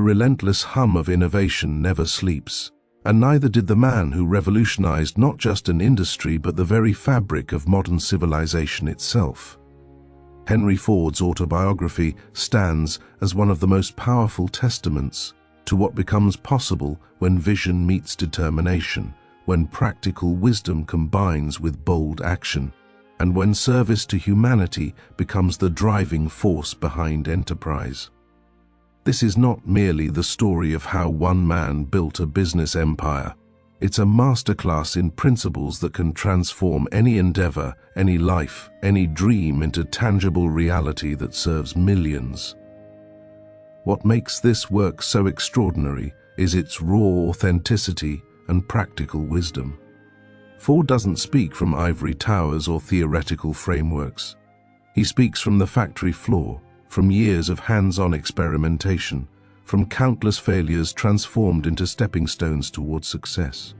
relentless hum of innovation never sleeps, and neither did the man who revolutionized not just an industry but the very fabric of modern civilization itself. Henry Ford's autobiography stands as one of the most powerful testaments to what becomes possible when vision meets determination, when practical wisdom combines with bold action, and when service to humanity becomes the driving force behind enterprise. This is not merely the story of how one man built a business empire. It's a masterclass in principles that can transform any endeavor, any life, any dream into tangible reality that serves millions. What makes this work so extraordinary is its raw authenticity and practical wisdom. Ford doesn't speak from ivory towers or theoretical frameworks. He speaks from the factory floor, from years of hands-on experimentation, from countless failures transformed into stepping stones towards success.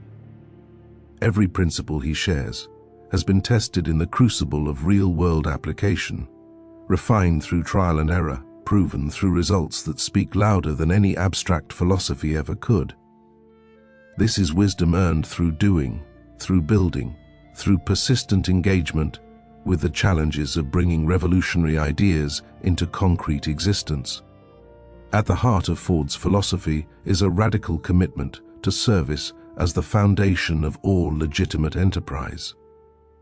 Every principle he shares has been tested in the crucible of real-world application, refined through trial and error, proven through results that speak louder than any abstract philosophy ever could. This is wisdom earned through doing, through building, through persistent engagement with the challenges of bringing revolutionary ideas into concrete existence. At the heart of Ford's philosophy is a radical commitment to service as the foundation of all legitimate enterprise.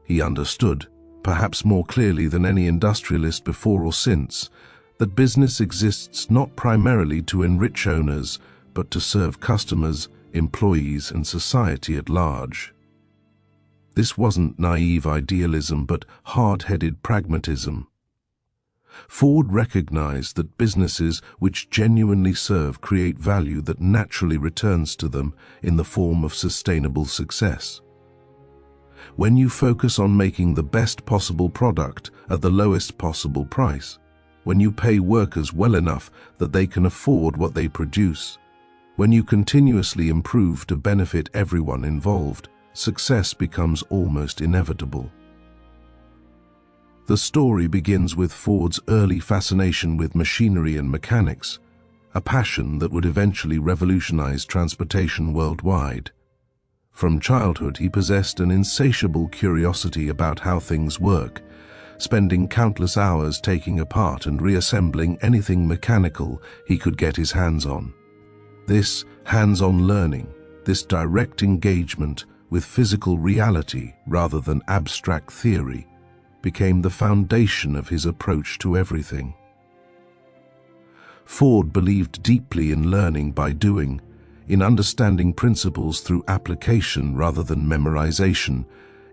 He understood, perhaps more clearly than any industrialist before or since, that business exists not primarily to enrich owners, but to serve customers, employees, and society at large. This wasn't naive idealism, but hard-headed pragmatism. Ford recognized that businesses which genuinely serve create value that naturally returns to them in the form of sustainable success. When you focus on making the best possible product at the lowest possible price, when you pay workers well enough that they can afford what they produce, when you continuously improve to benefit everyone involved, success becomes almost inevitable. The story begins with Ford's early fascination with machinery and mechanics, a passion that would eventually revolutionize transportation worldwide. From childhood, he possessed an insatiable curiosity about how things work, spending countless hours taking apart and reassembling anything mechanical he could get his hands on. This hands-on learning, this direct engagement with physical reality rather than abstract theory, became the foundation of his approach to everything. Ford believed deeply in learning by doing, in understanding principles through application rather than memorization,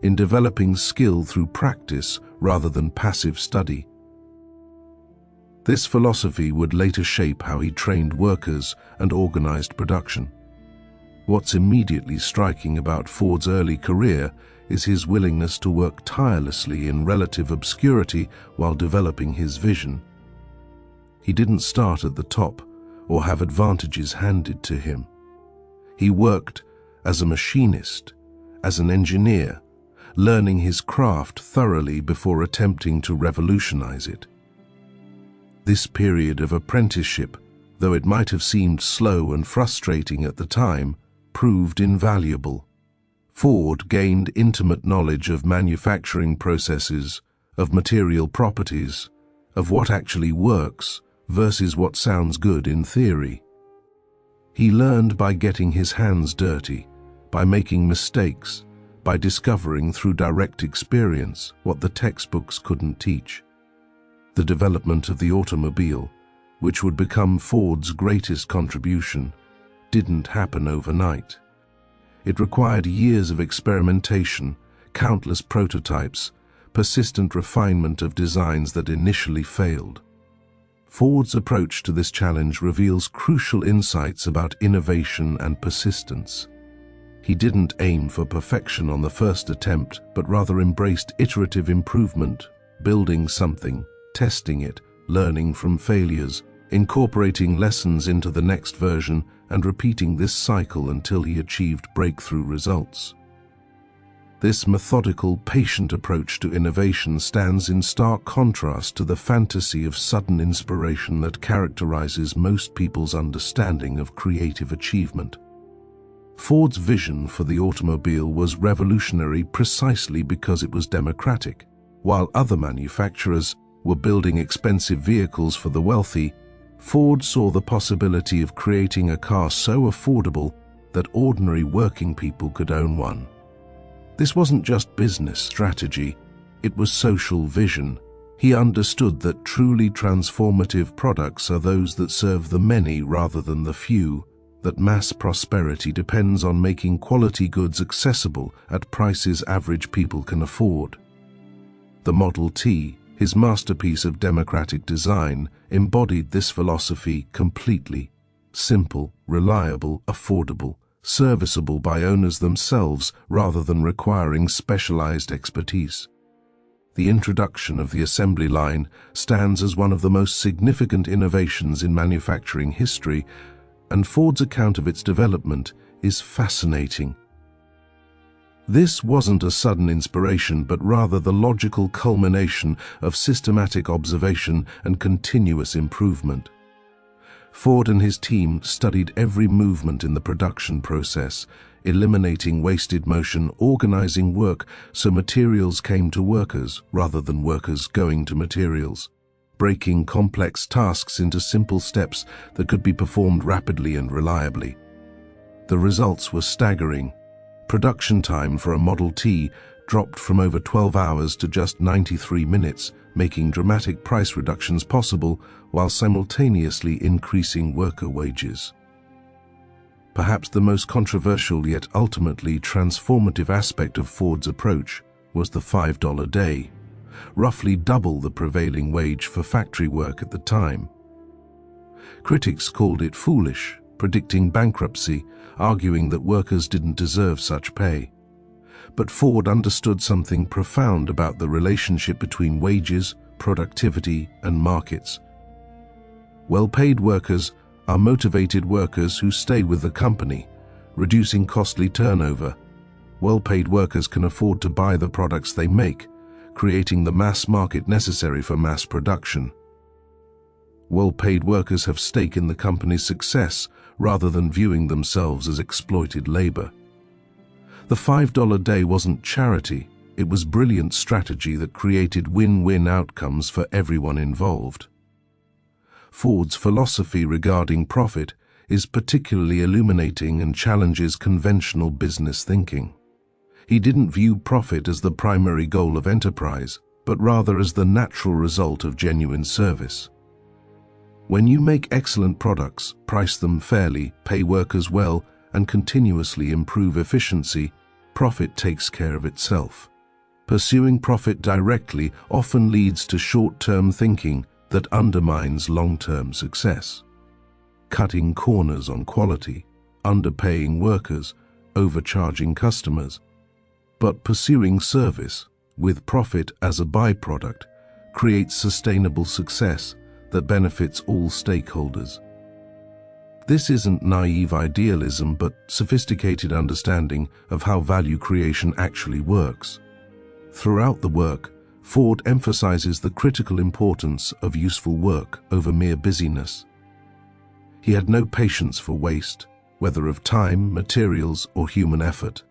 in developing skill through practice rather than passive study. This philosophy would later shape how he trained workers and organized production. What's immediately striking about Ford's early career is his willingness to work tirelessly in relative obscurity while developing his vision. He didn't start at the top or have advantages handed to him. He worked as a machinist, as an engineer, learning his craft thoroughly before attempting to revolutionize it. This period of apprenticeship, though it might have seemed slow and frustrating at the time, proved invaluable. Ford gained intimate knowledge of manufacturing processes, of material properties, of what actually works versus what sounds good in theory. He learned by getting his hands dirty, by making mistakes, by discovering through direct experience what the textbooks couldn't teach. The development of the automobile, which would become Ford's greatest contribution, didn't happen overnight. It required years of experimentation, countless prototypes, persistent refinement of designs that initially failed. Ford's approach to this challenge reveals crucial insights about innovation and persistence. He didn't aim for perfection on the first attempt, but rather embraced iterative improvement, building something, testing it, learning from failures, incorporating lessons into the next version, and repeating this cycle until he achieved breakthrough results. This methodical, patient approach to innovation stands in stark contrast to the fantasy of sudden inspiration that characterizes most people's understanding of creative achievement. Ford's vision for the automobile was revolutionary precisely because it was democratic. While other manufacturers were building expensive vehicles for the wealthy, Ford saw the possibility of creating a car so affordable that ordinary working people could own one. This wasn't just business strategy, it was social vision. He understood that truly transformative products are those that serve the many rather than the few, that mass prosperity depends on making quality goods accessible at prices average people can afford. The Model T, his masterpiece of democratic design, embodied this philosophy completely. Simple, reliable, affordable, serviceable by owners themselves rather than requiring specialized expertise. The introduction of the assembly line stands as one of the most significant innovations in manufacturing history, and Ford's account of its development is fascinating. This wasn't a sudden inspiration, but rather the logical culmination of systematic observation and continuous improvement. Ford and his team studied every movement in the production process, eliminating wasted motion, organizing work so materials came to workers rather than workers going to materials, breaking complex tasks into simple steps that could be performed rapidly and reliably. The results were staggering. Production time for a Model T dropped from over 12 hours to just 93 minutes, making dramatic price reductions possible while simultaneously increasing worker wages. Perhaps the most controversial yet ultimately transformative aspect of Ford's approach was the $5 day, roughly double the prevailing wage for factory work at the time. Critics called it foolish, predicting bankruptcy, arguing that workers didn't deserve such pay. But Ford understood something profound about the relationship between wages, productivity, and markets. Well-paid workers are motivated workers who stay with the company, reducing costly turnover. Well-paid workers can afford to buy the products they make, creating the mass market necessary for mass production. Well-paid workers have stake in the company's success rather than viewing themselves as exploited labor. The $5 day wasn't charity, it was brilliant strategy that created win-win outcomes for everyone involved. Ford's philosophy regarding profit is particularly illuminating and challenges conventional business thinking. He didn't view profit as the primary goal of enterprise, but rather as the natural result of genuine service. When you make excellent products, price them fairly, pay workers well, and continuously improve efficiency, profit takes care of itself. Pursuing profit directly often leads to short-term thinking that undermines long-term success. Cutting corners on quality, underpaying workers, overcharging customers. But pursuing service, with profit as a byproduct, creates sustainable success that benefits all stakeholders. This isn't naive idealism, but sophisticated understanding of how value creation actually works. Throughout the work, Ford emphasizes the critical importance of useful work over mere busyness. He had no patience for waste, whether of time, materials, or human effort.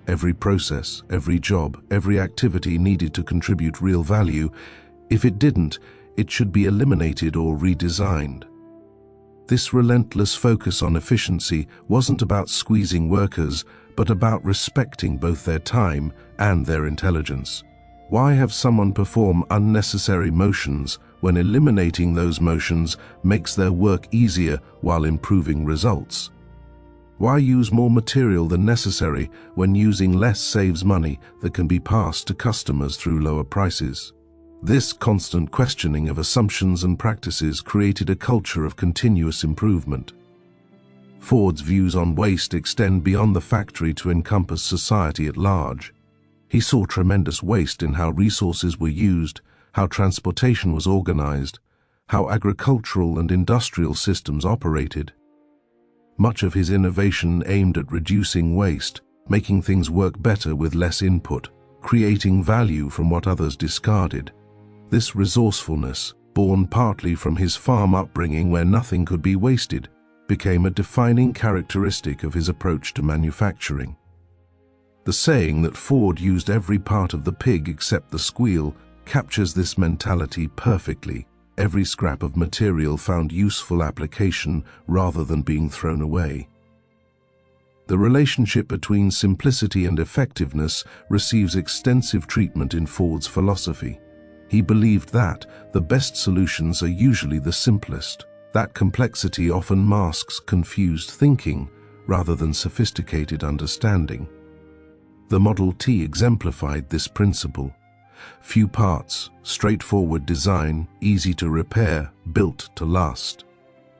Every process, every job, every activity needed to contribute real value. If it didn't, it should be eliminated or redesigned. This relentless focus on efficiency wasn't about squeezing workers, but about respecting both their time and their intelligence. Why have someone perform unnecessary motions when eliminating those motions makes their work easier while improving results? Why use more material than necessary when using less saves money that can be passed to customers through lower prices? This constant questioning of assumptions and practices created a culture of continuous improvement. Ford's views on waste extend beyond the factory to encompass society at large. He saw tremendous waste in how resources were used, how transportation was organized, how agricultural and industrial systems operated. Much of his innovation aimed at reducing waste, making things work better with less input, creating value from what others discarded. This resourcefulness, born partly from his farm upbringing where nothing could be wasted, became a defining characteristic of his approach to manufacturing. The saying that Ford used every part of the pig except the squeal captures this mentality perfectly. Every scrap of material found useful application rather than being thrown away. The relationship between simplicity and effectiveness receives extensive treatment in Ford's philosophy. He believed that the best solutions are usually the simplest. That complexity often masks confused thinking rather than sophisticated understanding. The Model T exemplified this principle. Few parts, straightforward design, easy to repair, built to last.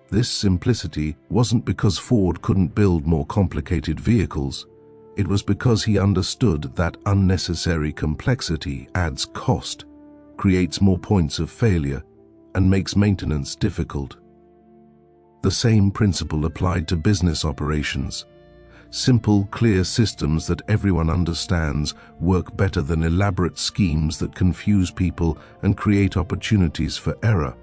This simplicity wasn't because Ford couldn't build more complicated vehicles. It was because he understood that unnecessary complexity adds cost, creates more points of failure, and makes maintenance difficult. The same principle applied to business operations. Simple, clear systems that everyone understands work better than elaborate schemes that confuse people and create opportunities for error.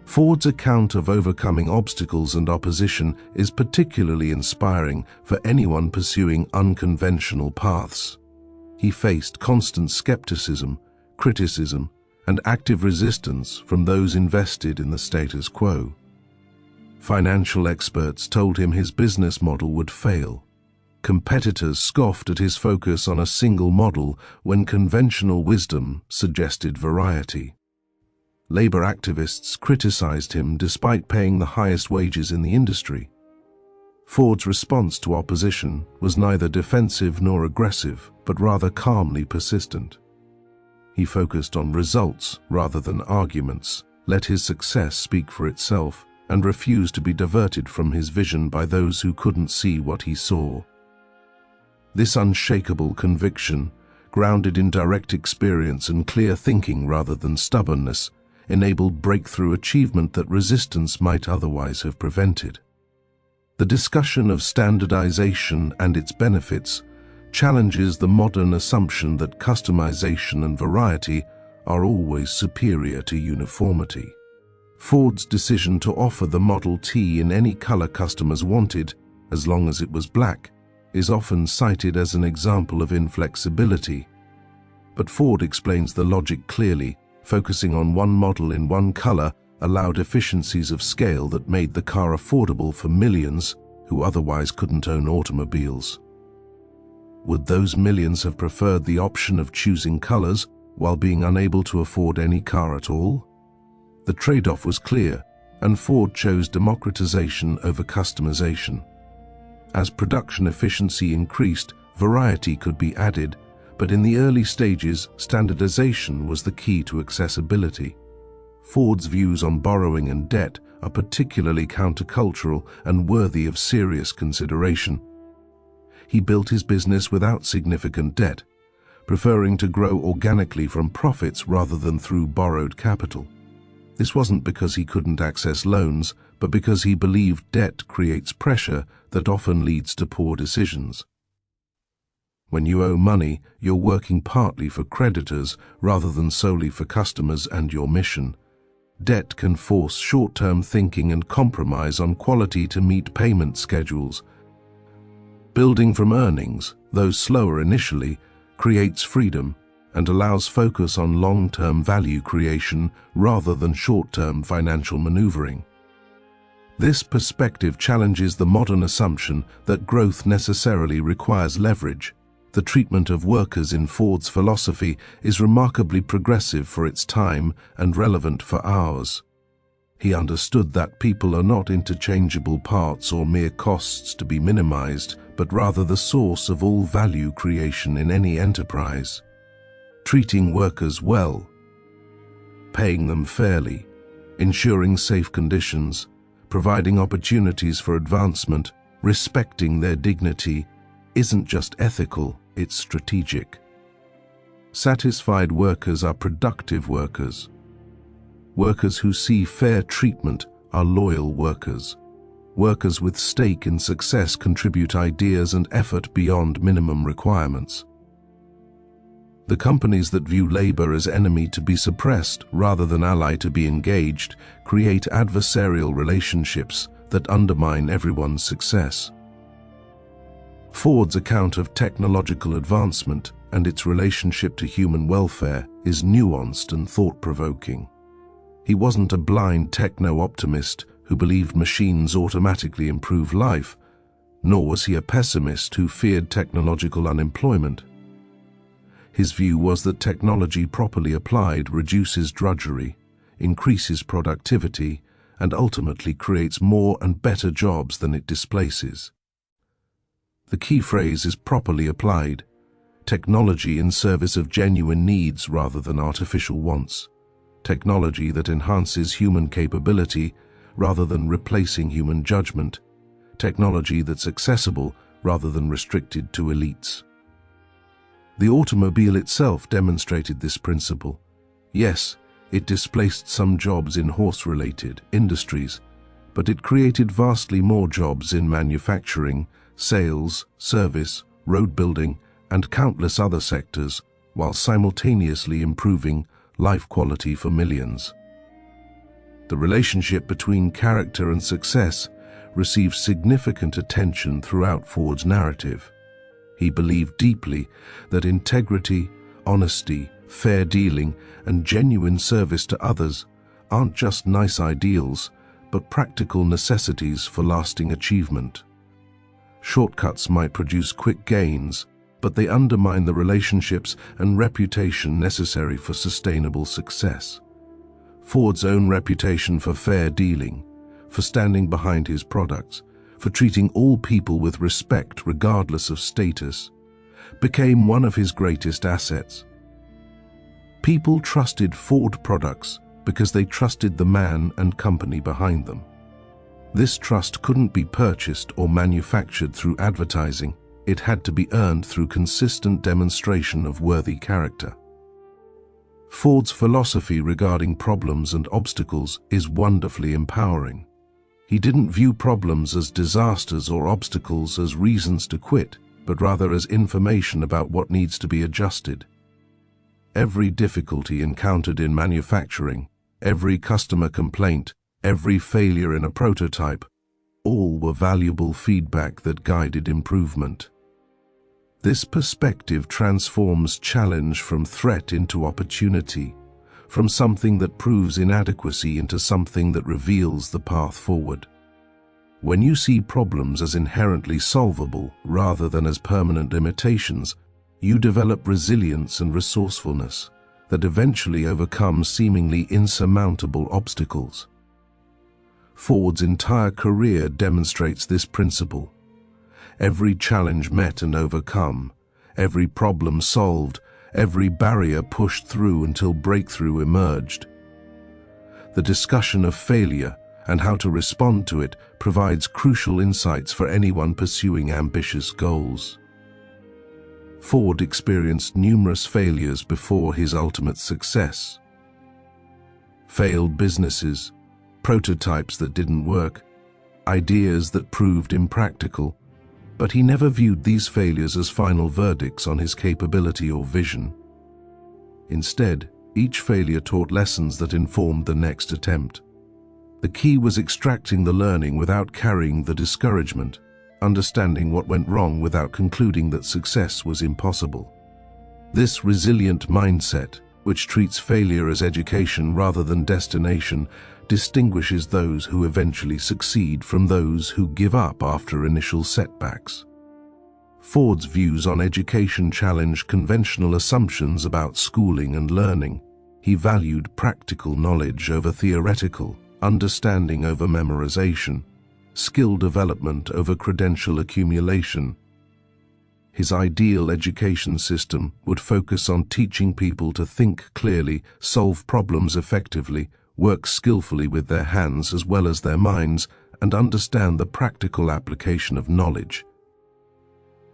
Ford's account of overcoming obstacles and opposition is particularly inspiring for anyone pursuing unconventional paths. He faced constant skepticism, criticism, and active resistance from those invested in the status quo. Financial experts told him his business model would fail. Competitors scoffed at his focus on a single model when conventional wisdom suggested variety. Labor activists criticized him despite paying the highest wages in the industry. Ford's response to opposition was neither defensive nor aggressive, but rather calmly persistent. He focused on results rather than arguments, let his success speak for itself, and refused to be diverted from his vision by those who couldn't see what he saw. This unshakable conviction, grounded in direct experience and clear thinking rather than stubbornness, enabled breakthrough achievement that resistance might otherwise have prevented. The discussion of standardization and its benefits challenges the modern assumption that customization and variety are always superior to uniformity. Ford's decision to offer the Model T in any color customers wanted, as long as it was black, is often cited as an example of inflexibility. But Ford explains the logic clearly. Focusing on one model in one color allowed efficiencies of scale that made the car affordable for millions who otherwise couldn't own automobiles. Would those millions have preferred the option of choosing colors while being unable to afford any car at all? The trade-off was clear, and Ford chose democratization over customization. As production efficiency increased, variety could be added, but in the early stages, standardization was the key to accessibility. Ford's views on borrowing and debt are particularly countercultural and worthy of serious consideration. He built his business without significant debt, preferring to grow organically from profits rather than through borrowed capital. This wasn't because he couldn't access loans, but because he believed debt creates pressure that often leads to poor decisions. When you owe money, you're working partly for creditors rather than solely for customers and your mission. Debt can force short-term thinking and compromise on quality to meet payment schedules. Building from earnings, though slower initially, creates freedom and allows focus on long-term value creation rather than short-term financial maneuvering. This perspective challenges the modern assumption that growth necessarily requires leverage. The treatment of workers in Ford's philosophy is remarkably progressive for its time and relevant for ours. He understood that people are not interchangeable parts or mere costs to be minimized, but rather the source of all value creation in any enterprise. Treating workers well, paying them fairly, ensuring safe conditions, providing opportunities for advancement, respecting their dignity, isn't just ethical, it's strategic. Satisfied workers are productive workers. Workers who see fair treatment are loyal workers. Workers with stake in success contribute ideas and effort beyond minimum requirements. The companies that view labor as enemy to be suppressed rather than ally to be engaged create adversarial relationships that undermine everyone's success. Ford's account of technological advancement and its relationship to human welfare is nuanced and thought-provoking. He wasn't a blind techno-optimist who believed machines automatically improve life, nor was he a pessimist who feared technological unemployment. His view was that technology properly applied reduces drudgery, increases productivity, and ultimately creates more and better jobs than it displaces. The key phrase is properly applied, technology in service of genuine needs rather than artificial wants, technology that enhances human capability rather than replacing human judgment, technology that's accessible rather than restricted to elites. The automobile itself demonstrated this principle. Yes, it displaced some jobs in horse-related industries, but it created vastly more jobs in manufacturing, sales, service, road building, and countless other sectors, while simultaneously improving life quality for millions. The relationship between character and success received significant attention throughout Ford's narrative. He believed deeply that integrity, honesty, fair dealing, and genuine service to others aren't just nice ideals, but practical necessities for lasting achievement. Shortcuts might produce quick gains, but they undermine the relationships and reputation necessary for sustainable success. Ford's own reputation for fair dealing, for standing behind his products, for treating all people with respect regardless of status, became one of his greatest assets. People trusted Ford products because they trusted the man and company behind them. This trust couldn't be purchased or manufactured through advertising. It had to be earned through consistent demonstration of worthy character. Ford's philosophy regarding problems and obstacles is wonderfully empowering. He didn't view problems as disasters or obstacles as reasons to quit, but rather as information about what needs to be adjusted. Every difficulty encountered in manufacturing, every customer complaint, every failure in a prototype, all were valuable feedback that guided improvement. This perspective transforms challenge from threat into opportunity, from something that proves inadequacy into something that reveals the path forward. When you see problems as inherently solvable rather than as permanent limitations, you develop resilience and resourcefulness that eventually overcome seemingly insurmountable obstacles. Ford's entire career demonstrates this principle. Every challenge met and overcome, every problem solved, every barrier pushed through until breakthrough emerged. The discussion of failure and how to respond to it provides crucial insights for anyone pursuing ambitious goals. Ford experienced numerous failures before his ultimate success. Failed businesses, prototypes that didn't work, ideas that proved impractical, but he never viewed these failures as final verdicts on his capability or vision. Instead, each failure taught lessons that informed the next attempt. The key was extracting the learning without carrying the discouragement, understanding what went wrong without concluding that success was impossible. This resilient mindset, which treats failure as education rather than destination, distinguishes those who eventually succeed from those who give up after initial setbacks. Ford's views on education challenged conventional assumptions about schooling and learning. He valued practical knowledge over theoretical, understanding over memorization, skill development over credential accumulation. His ideal education system would focus on teaching people to think clearly, solve problems effectively, work skillfully with their hands as well as their minds, and understand the practical application of knowledge.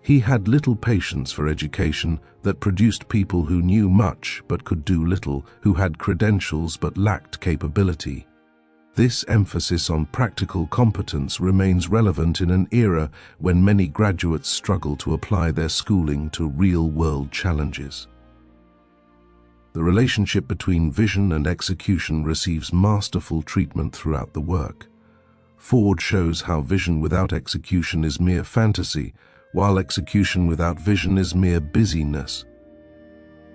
He had little patience for education that produced people who knew much but could do little, who had credentials but lacked capability. This emphasis on practical competence remains relevant in an era when many graduates struggle to apply their schooling to real-world challenges. The relationship between vision and execution receives masterful treatment throughout the work. Ford shows how vision without execution is mere fantasy, while execution without vision is mere busyness.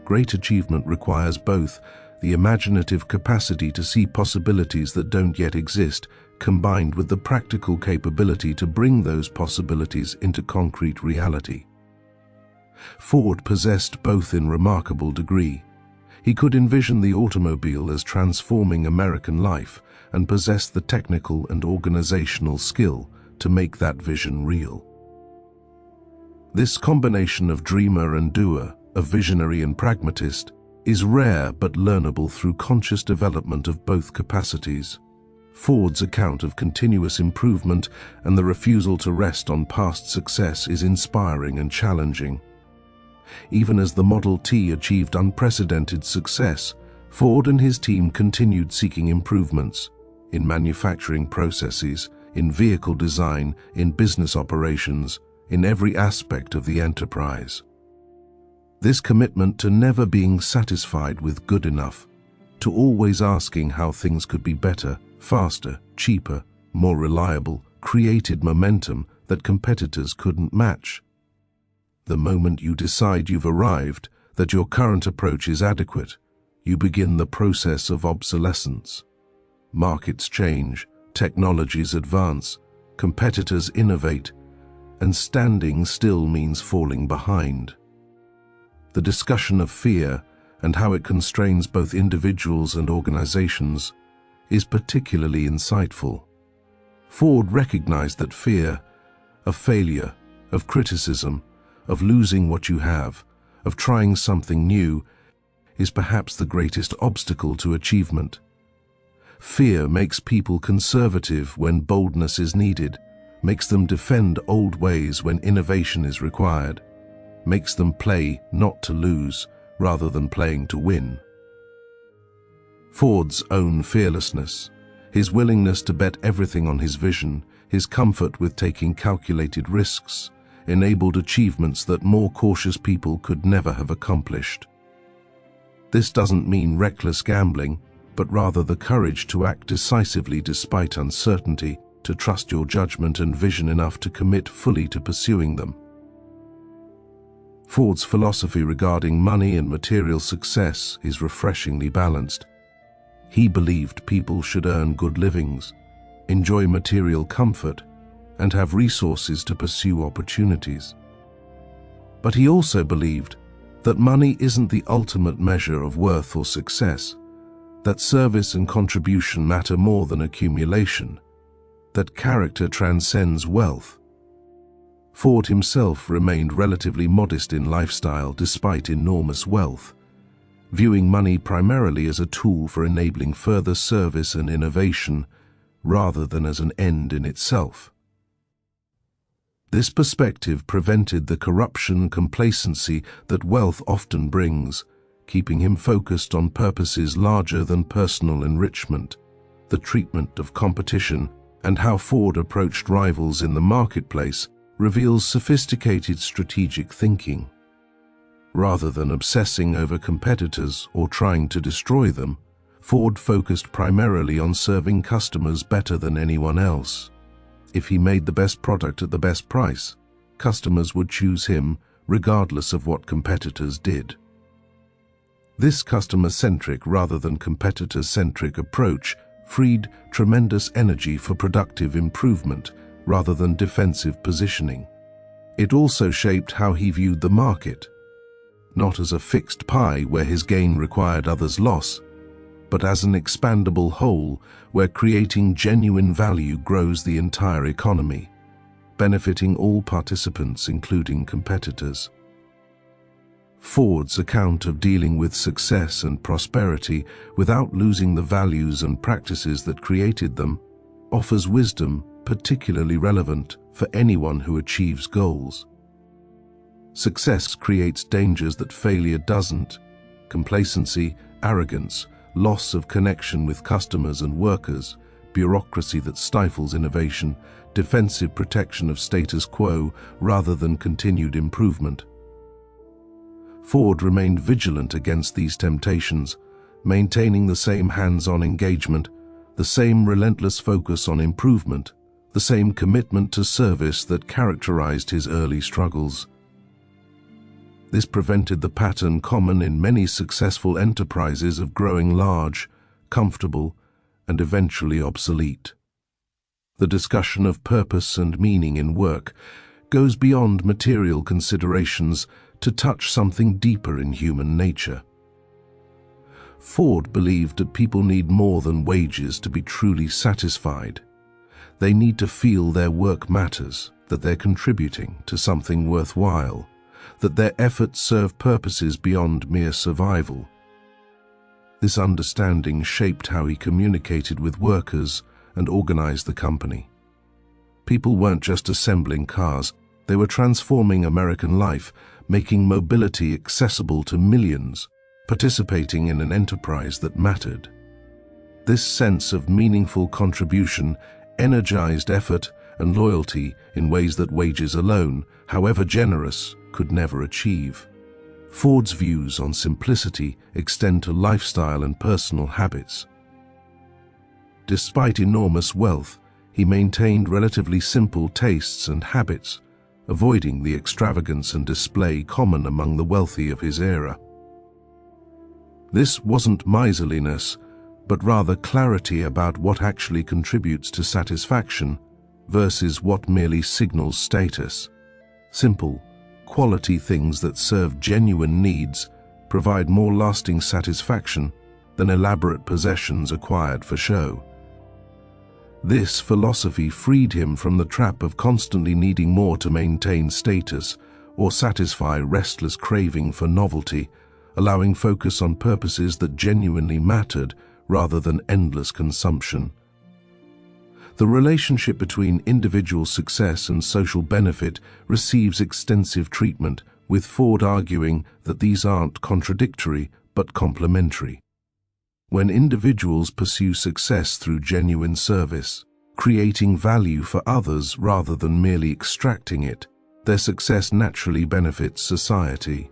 Great achievement requires both: the imaginative capacity to see possibilities that don't yet exist, combined with the practical capability to bring those possibilities into concrete reality. Ford possessed both in remarkable degree. He could envision the automobile as transforming American life and possessed the technical and organizational skill to make that vision real. This combination of dreamer and doer, of visionary and pragmatist, is rare but learnable through conscious development of both capacities. Ford's account of continuous improvement and the refusal to rest on past success is inspiring and challenging. Even as the Model T achieved unprecedented success, Ford and his team continued seeking improvements in manufacturing processes, in vehicle design, in business operations, in every aspect of the enterprise. This commitment to never being satisfied with good enough, to always asking how things could be better, faster, cheaper, more reliable, created momentum that competitors couldn't match. The moment you decide you've arrived, that your current approach is adequate, you begin the process of obsolescence. Markets change, technologies advance, competitors innovate, and standing still means falling behind. The discussion of fear and how it constrains both individuals and organizations is particularly insightful. Ford recognized that fear of failure, of criticism, of losing what you have, of trying something new, is perhaps the greatest obstacle to achievement. Fear makes people conservative when boldness is needed, makes them defend old ways when innovation is required, makes them play not to lose, rather than playing to win. Ford's own fearlessness, his willingness to bet everything on his vision, his comfort with taking calculated risks, enabled achievements that more cautious people could never have accomplished. This doesn't mean reckless gambling, but rather the courage to act decisively despite uncertainty, to trust your judgment and vision enough to commit fully to pursuing them. Ford's philosophy regarding money and material success is refreshingly balanced. He believed people should earn good livings, enjoy material comfort, and have resources to pursue opportunities. But he also believed that money isn't the ultimate measure of worth or success, that service and contribution matter more than accumulation, that character transcends wealth. Ford himself remained relatively modest in lifestyle despite enormous wealth, viewing money primarily as a tool for enabling further service and innovation, rather than as an end in itself. This perspective prevented the corruption and complacency that wealth often brings, keeping him focused on purposes larger than personal enrichment, the treatment of competition, and how Ford approached rivals in the marketplace reveals sophisticated strategic thinking. Rather than obsessing over competitors or trying to destroy them, Ford focused primarily on serving customers better than anyone else. If he made the best product at the best price, customers would choose him regardless of what competitors did. This customer-centric rather than competitor-centric approach freed tremendous energy for productive improvement rather than defensive positioning. It also shaped how he viewed the market, not as a fixed pie where his gain required others' loss, but as an expandable whole where creating genuine value grows the entire economy, benefiting all participants, including competitors. Ford's account of dealing with success and prosperity without losing the values and practices that created them offers wisdom particularly relevant for anyone who achieves goals. Success creates dangers that failure doesn't: complacency, arrogance, loss of connection with customers and workers, bureaucracy that stifles innovation, defensive protection of status quo rather than continued improvement. Ford remained vigilant against these temptations, maintaining the same hands-on engagement, the same relentless focus on improvement, the same commitment to service that characterized his early struggles. This prevented the pattern common in many successful enterprises of growing large, comfortable, and eventually obsolete. The discussion of purpose and meaning in work goes beyond material considerations to touch something deeper in human nature. Ford believed that people need more than wages to be truly satisfied. They need to feel their work matters, that they're contributing to something worthwhile, that their efforts serve purposes beyond mere survival. This understanding shaped how he communicated with workers and organized the company. People weren't just assembling cars, they were transforming American life, making mobility accessible to millions, participating in an enterprise that mattered. This sense of meaningful contribution energized effort and loyalty in ways that wages alone, however generous, could never achieve. Ford's views on simplicity extend to lifestyle and personal habits. Despite enormous wealth, he maintained relatively simple tastes and habits, avoiding the extravagance and display common among the wealthy of his era. This wasn't miserliness, but rather clarity about what actually contributes to satisfaction versus what merely signals status. Simple, quality things that serve genuine needs provide more lasting satisfaction than elaborate possessions acquired for show. This philosophy freed him from the trap of constantly needing more to maintain status or satisfy restless craving for novelty, allowing focus on purposes that genuinely mattered rather than endless consumption. The relationship between individual success and social benefit receives extensive treatment, with Ford arguing that these aren't contradictory but complementary. When individuals pursue success through genuine service, creating value for others rather than merely extracting it, their success naturally benefits society.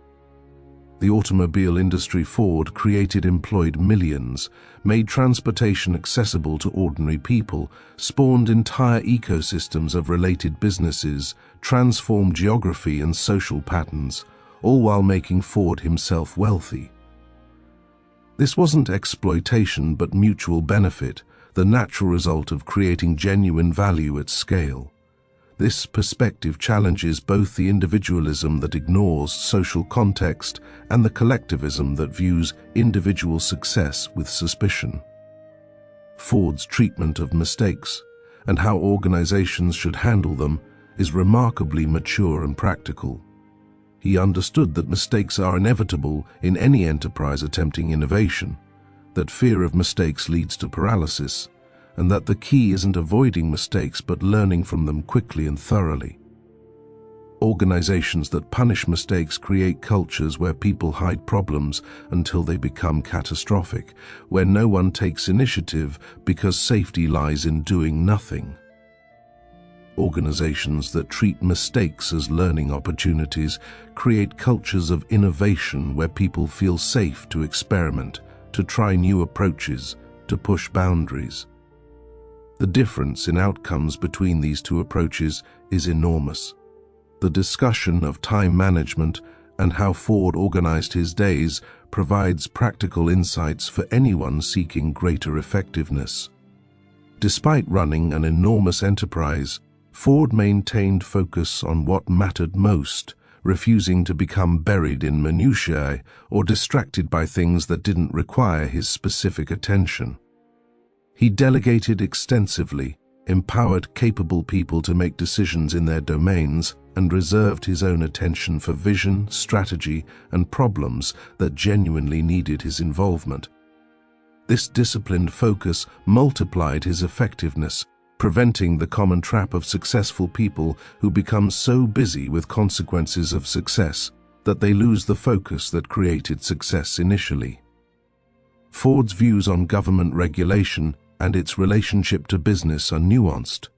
The automobile industry Ford created employed millions, made transportation accessible to ordinary people, spawned entire ecosystems of related businesses, transformed geography and social patterns, all while making Ford himself wealthy. This wasn't exploitation but mutual benefit, the natural result of creating genuine value at scale. This perspective challenges both the individualism that ignores social context and the collectivism that views individual success with suspicion. Ford's treatment of mistakes and how organizations should handle them is remarkably mature and practical. He understood that mistakes are inevitable in any enterprise attempting innovation, that fear of mistakes leads to paralysis, and that the key isn't avoiding mistakes but learning from them quickly and thoroughly. Organizations that punish mistakes create cultures where people hide problems until they become catastrophic, where no one takes initiative because safety lies in doing nothing. Organizations that treat mistakes as learning opportunities create cultures of innovation where people feel safe to experiment, to try new approaches, to push boundaries. The difference in outcomes between these two approaches is enormous. The discussion of time management and how Ford organized his days provides practical insights for anyone seeking greater effectiveness. Despite running an enormous enterprise, Ford maintained focus on what mattered most, refusing to become buried in minutiae or distracted by things that didn't require his specific attention. He delegated extensively, empowered capable people to make decisions in their domains, and reserved his own attention for vision, strategy, and problems that genuinely needed his involvement. This disciplined focus multiplied his effectiveness, preventing the common trap of successful people who become so busy with consequences of success that they lose the focus that created success initially. Ford's views on government regulation and its relationship to business are nuanced,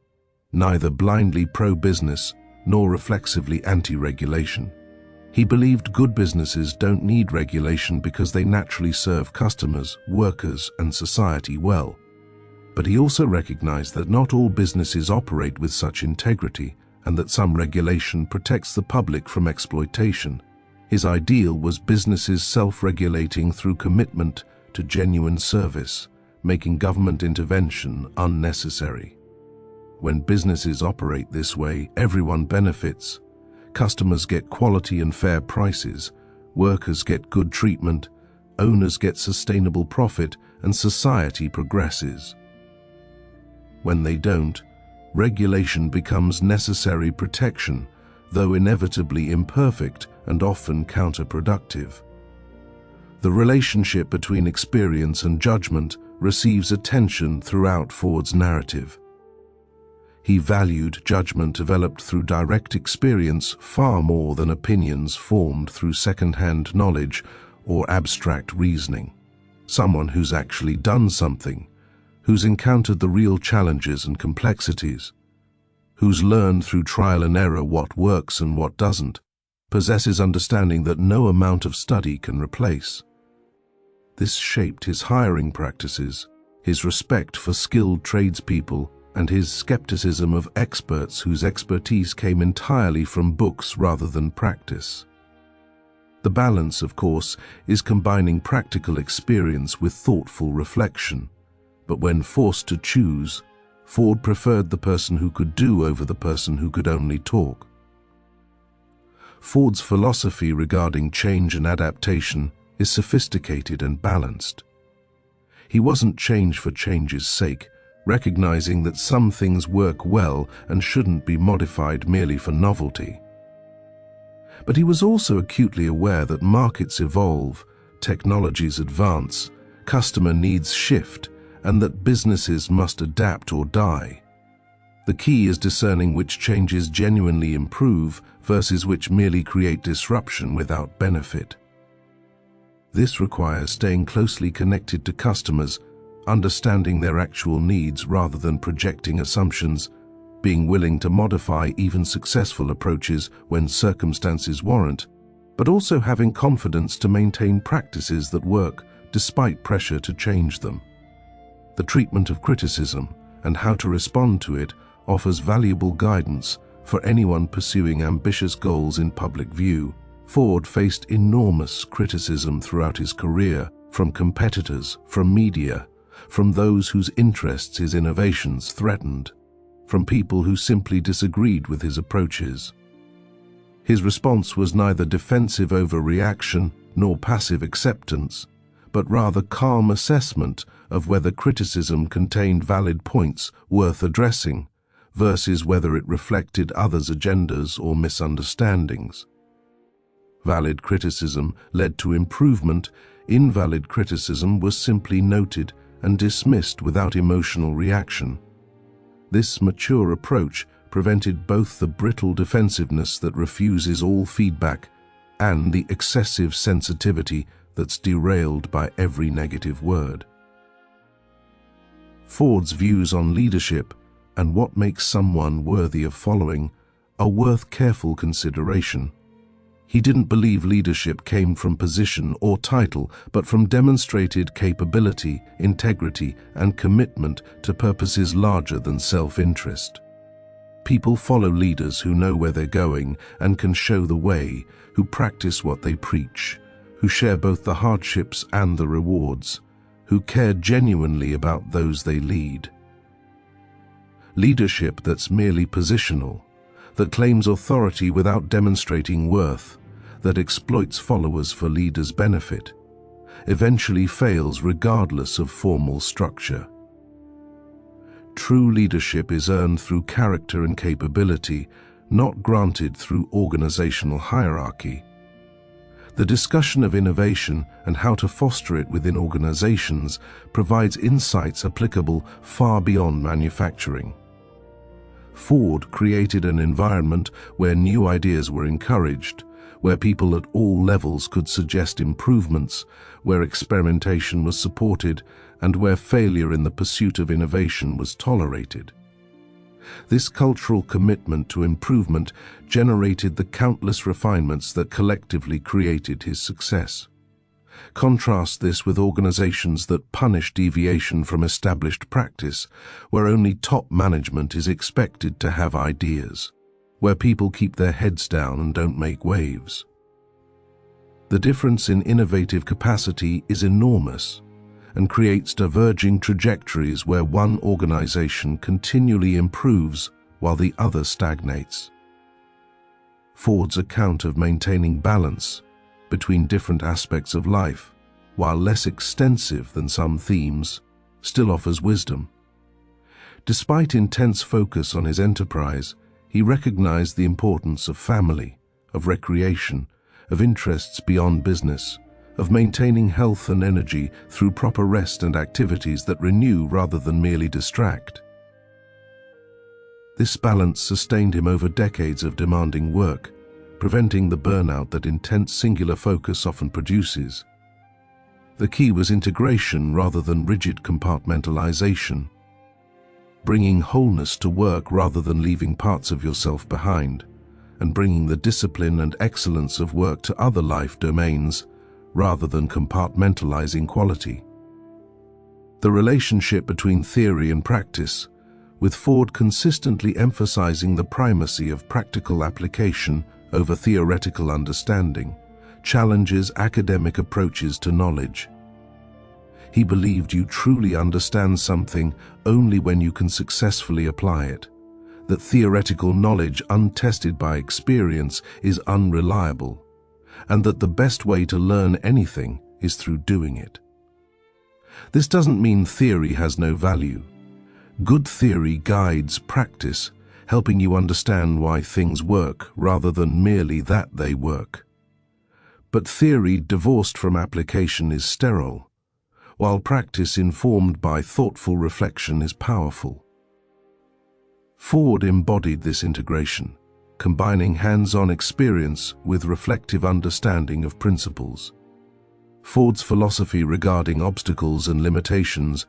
neither blindly pro-business nor reflexively anti-regulation. He believed good businesses don't need regulation because they naturally serve customers, workers, and society well. But he also recognized that not all businesses operate with such integrity, and that some regulation protects the public from exploitation. His ideal was businesses self-regulating through commitment to genuine service, making government intervention unnecessary. When businesses operate this way, everyone benefits. Customers get quality and fair prices, workers get good treatment, owners get sustainable profit, and society progresses. When they don't, regulation becomes necessary protection, though inevitably imperfect and often counterproductive. The relationship between experience and judgment receives attention throughout Ford's narrative. He valued judgment developed through direct experience far more than opinions formed through second-hand knowledge or abstract reasoning. Someone who's actually done something, who's encountered the real challenges and complexities, who's learned through trial and error what works and what doesn't, possesses understanding that no amount of study can replace. This shaped his hiring practices, his respect for skilled tradespeople, and his skepticism of experts whose expertise came entirely from books rather than practice. The balance, of course, is combining practical experience with thoughtful reflection. But when forced to choose, Ford preferred the person who could do over the person who could only talk. Ford's philosophy regarding change and adaptation is sophisticated and balanced. He wasn't change for change's sake, recognizing that some things work well and shouldn't be modified merely for novelty. But he was also acutely aware that markets evolve, technologies advance, customer needs shift, and that businesses must adapt or die. The key is discerning which changes genuinely improve versus which merely create disruption without benefit. This requires staying closely connected to customers, understanding their actual needs rather than projecting assumptions, being willing to modify even successful approaches when circumstances warrant, but also having confidence to maintain practices that work despite pressure to change them. The treatment of criticism and how to respond to it offers valuable guidance for anyone pursuing ambitious goals in public view. Ford faced enormous criticism throughout his career, from competitors, from media, from those whose interests his innovations threatened, from people who simply disagreed with his approaches. His response was neither defensive overreaction nor passive acceptance, but rather calm assessment of whether criticism contained valid points worth addressing versus whether it reflected others' agendas or misunderstandings. Valid criticism led to improvement, invalid criticism was simply noted and dismissed without emotional reaction. This mature approach prevented both the brittle defensiveness that refuses all feedback and the excessive sensitivity that's derailed by every negative word. Ford's views on leadership and what makes someone worthy of following are worth careful consideration. He didn't believe leadership came from position or title, but from demonstrated capability, integrity, and commitment to purposes larger than self-interest. People follow leaders who know where they're going and can show the way, who practice what they preach, who share both the hardships and the rewards, who care genuinely about those they lead. Leadership that's merely positional, that claims authority without demonstrating worth, that exploits followers for leaders' benefit, eventually fails regardless of formal structure. True leadership is earned through character and capability, not granted through organizational hierarchy. The discussion of innovation and how to foster it within organizations provides insights applicable far beyond manufacturing. Ford created an environment where new ideas were encouraged, where people at all levels could suggest improvements, where experimentation was supported, and where failure in the pursuit of innovation was tolerated. This cultural commitment to improvement generated the countless refinements that collectively created his success. Contrast this with organizations that punish deviation from established practice, where only top management is expected to have ideas, where people keep their heads down and don't make waves. The difference in innovative capacity is enormous and creates diverging trajectories where one organization continually improves while the other stagnates. Ford's account of maintaining balance between different aspects of life, while less extensive than some themes, still offers wisdom. Despite intense focus on his enterprise, he recognized the importance of family, of recreation, of interests beyond business, of maintaining health and energy through proper rest and activities that renew rather than merely distract. This balance sustained him over decades of demanding work, preventing the burnout that intense singular focus often produces. The key was integration rather than rigid compartmentalization, bringing wholeness to work rather than leaving parts of yourself behind, and bringing the discipline and excellence of work to other life domains rather than compartmentalizing quality. The relationship between theory and practice, with Ford consistently emphasizing the primacy of practical application over theoretical understanding, challenges academic approaches to knowledge. He believed you truly understand something only when you can successfully apply it, that theoretical knowledge untested by experience is unreliable, and that the best way to learn anything is through doing it. This doesn't mean theory has no value. Good theory guides practice, helping you understand why things work rather than merely that they work. But theory divorced from application is sterile, while practice informed by thoughtful reflection is powerful. Ford embodied this integration, combining hands-on experience with reflective understanding of principles. Ford's philosophy regarding obstacles and limitations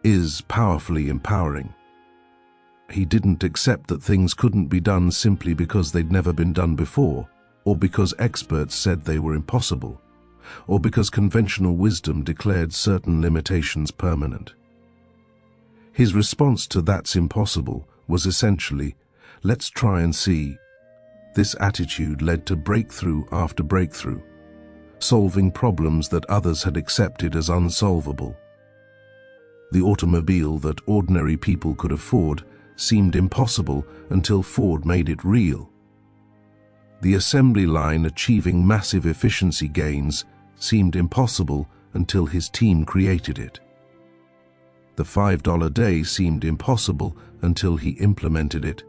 is powerfully empowering. He didn't accept that things couldn't be done simply because they'd never been done before, or because experts said they were impossible, or because conventional wisdom declared certain limitations permanent. His response to "that's impossible" was essentially, "let's try and see." This attitude led to breakthrough after breakthrough, solving problems that others had accepted as unsolvable. The automobile that ordinary people could afford seemed impossible until Ford made it real. The assembly line achieving massive efficiency gains seemed impossible until his team created it. The $5 day seemed impossible until he implemented it.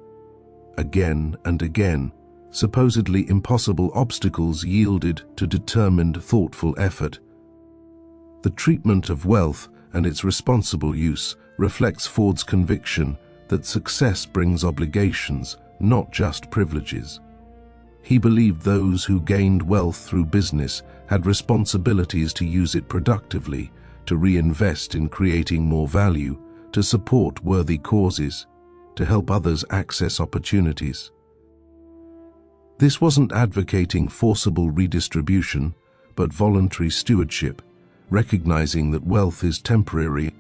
Again and again, supposedly impossible obstacles yielded to determined, thoughtful effort. The treatment of wealth and its responsible use reflects Ford's conviction that success brings obligations, not just privileges. He believed those who gained wealth through business had responsibilities to use it productively, to reinvest in creating more value, to support worthy causes, to help others access opportunities. This wasn't advocating forcible redistribution, but voluntary stewardship, recognizing that wealth is temporary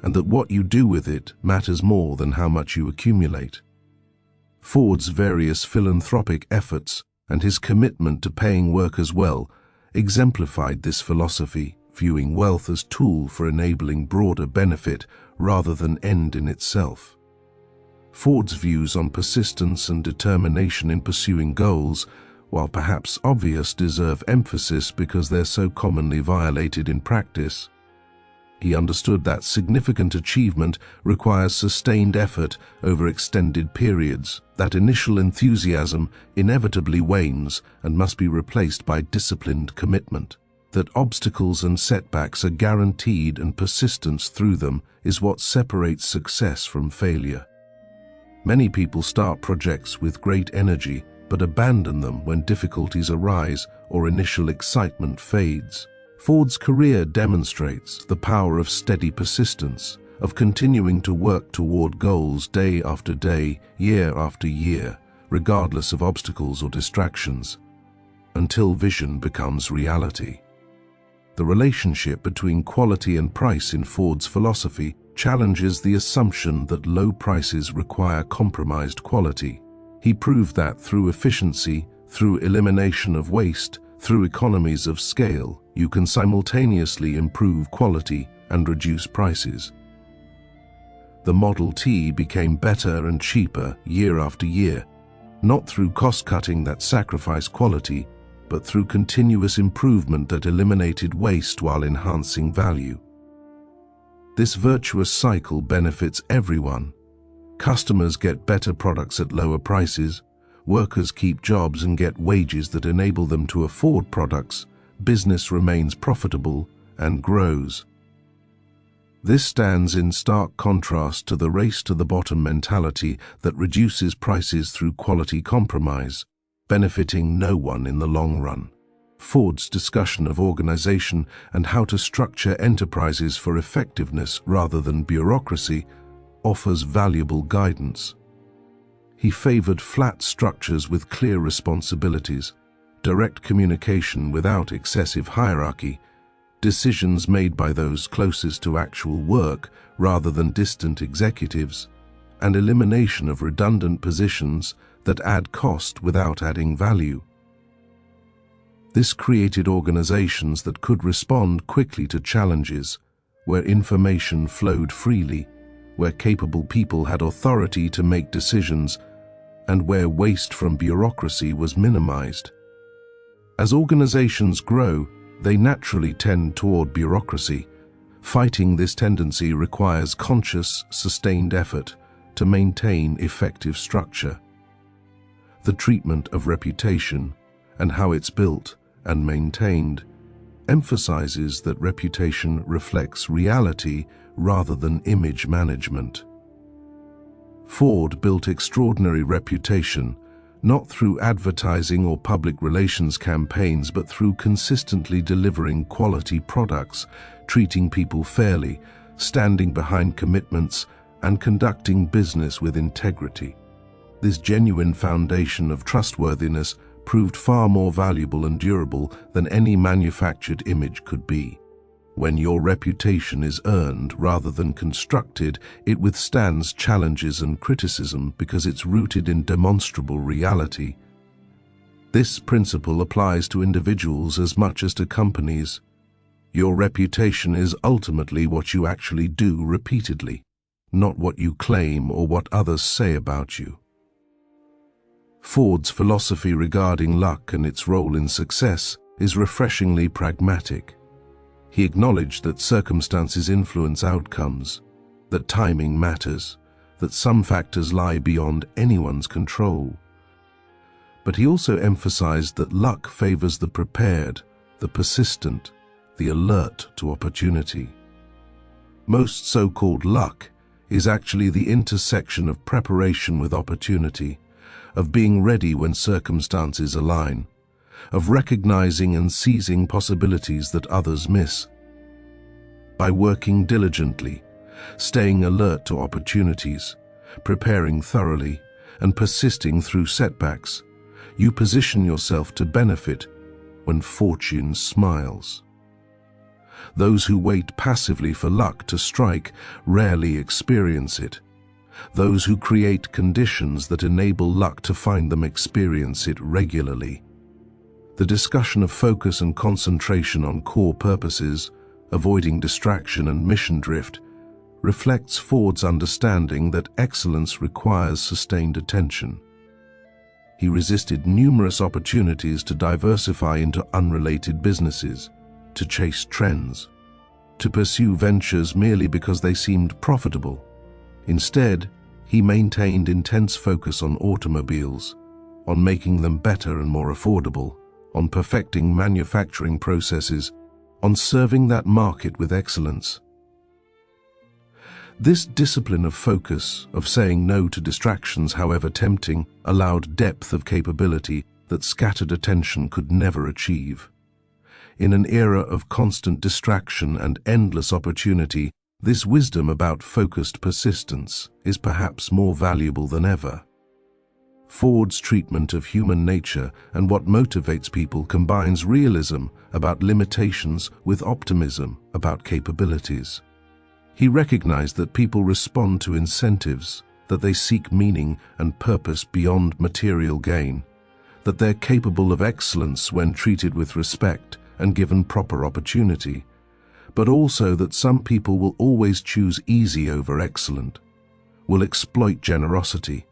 and that what you do with it matters more than how much you accumulate. Ford's various philanthropic efforts and his commitment to paying workers well exemplified this philosophy, viewing wealth as tool for enabling broader benefit rather than end in itself. Ford's views on persistence and determination in pursuing goals, while perhaps obvious, deserve emphasis because they're so commonly violated in practice. He understood that significant achievement requires sustained effort over extended periods, that initial enthusiasm inevitably wanes and must be replaced by disciplined commitment, that obstacles and setbacks are guaranteed and persistence through them is what separates success from failure. Many people start projects with great energy, but abandon them when difficulties arise or initial excitement fades. Ford's career demonstrates the power of steady persistence, of continuing to work toward goals day after day, year after year, regardless of obstacles or distractions, until vision becomes reality. The relationship between quality and price in Ford's philosophy challenges the assumption that low prices require compromised quality. He proved that through efficiency, through elimination of waste, through economies of scale, you can simultaneously improve quality and reduce prices. The Model T became better and cheaper year after year, not through cost-cutting that sacrificed quality, but through continuous improvement that eliminated waste while enhancing value. This virtuous cycle benefits everyone. Customers get better products at lower prices, workers keep jobs and get wages that enable them to afford products, business remains profitable and grows. This stands in stark contrast to the race-to-the-bottom mentality that reduces prices through quality compromise, benefiting no one in the long run. Ford's discussion of organization and how to structure enterprises for effectiveness rather than bureaucracy offers valuable guidance. He favored flat structures with clear responsibilities, direct communication without excessive hierarchy, decisions made by those closest to actual work rather than distant executives, and elimination of redundant positions that add cost without adding value. This created organizations that could respond quickly to challenges, where information flowed freely, where capable people had authority to make decisions, and where waste from bureaucracy was minimized. As organizations grow, they naturally tend toward bureaucracy. Fighting this tendency requires conscious, sustained effort to maintain effective structure. The treatment of reputation and how it's built and maintained emphasizes that reputation reflects reality rather than image management. Ford built extraordinary reputation not through advertising or public relations campaigns, but through consistently delivering quality products, treating people fairly, standing behind commitments, and conducting business with integrity. This genuine foundation of trustworthiness proved far more valuable and durable than any manufactured image could be. When your reputation is earned rather than constructed, it withstands challenges and criticism because it's rooted in demonstrable reality. This principle applies to individuals as much as to companies. Your reputation is ultimately what you actually do repeatedly, not what you claim or what others say about you. Ford's philosophy regarding luck and its role in success is refreshingly pragmatic. He acknowledged that circumstances influence outcomes, that timing matters, that some factors lie beyond anyone's control. But he also emphasized that luck favors the prepared, the persistent, the alert to opportunity. Most so-called luck is actually the intersection of preparation with opportunity, of being ready when circumstances align, of recognizing and seizing possibilities that others miss. By working diligently, staying alert to opportunities, preparing thoroughly, and persisting through setbacks, you position yourself to benefit when fortune smiles. Those who wait passively for luck to strike rarely experience it. Those who create conditions that enable luck to find them experience it regularly. The discussion of focus and concentration on core purposes, avoiding distraction and mission drift, reflects Ford's understanding that excellence requires sustained attention. He resisted numerous opportunities to diversify into unrelated businesses, to chase trends, to pursue ventures merely because they seemed profitable. Instead, he maintained intense focus on automobiles, on making them better and more affordable, on perfecting manufacturing processes, on serving that market with excellence. This discipline of focus, of saying no to distractions however tempting, allowed depth of capability that scattered attention could never achieve. In an era of constant distraction and endless opportunity, this wisdom about focused persistence is perhaps more valuable than ever. Ford's treatment of human nature and what motivates people combines realism about limitations with optimism about capabilities. He recognized that people respond to incentives, that they seek meaning and purpose beyond material gain, that they're capable of excellence when treated with respect and given proper opportunity, but also that some people will always choose easy over excellent, will exploit generosity,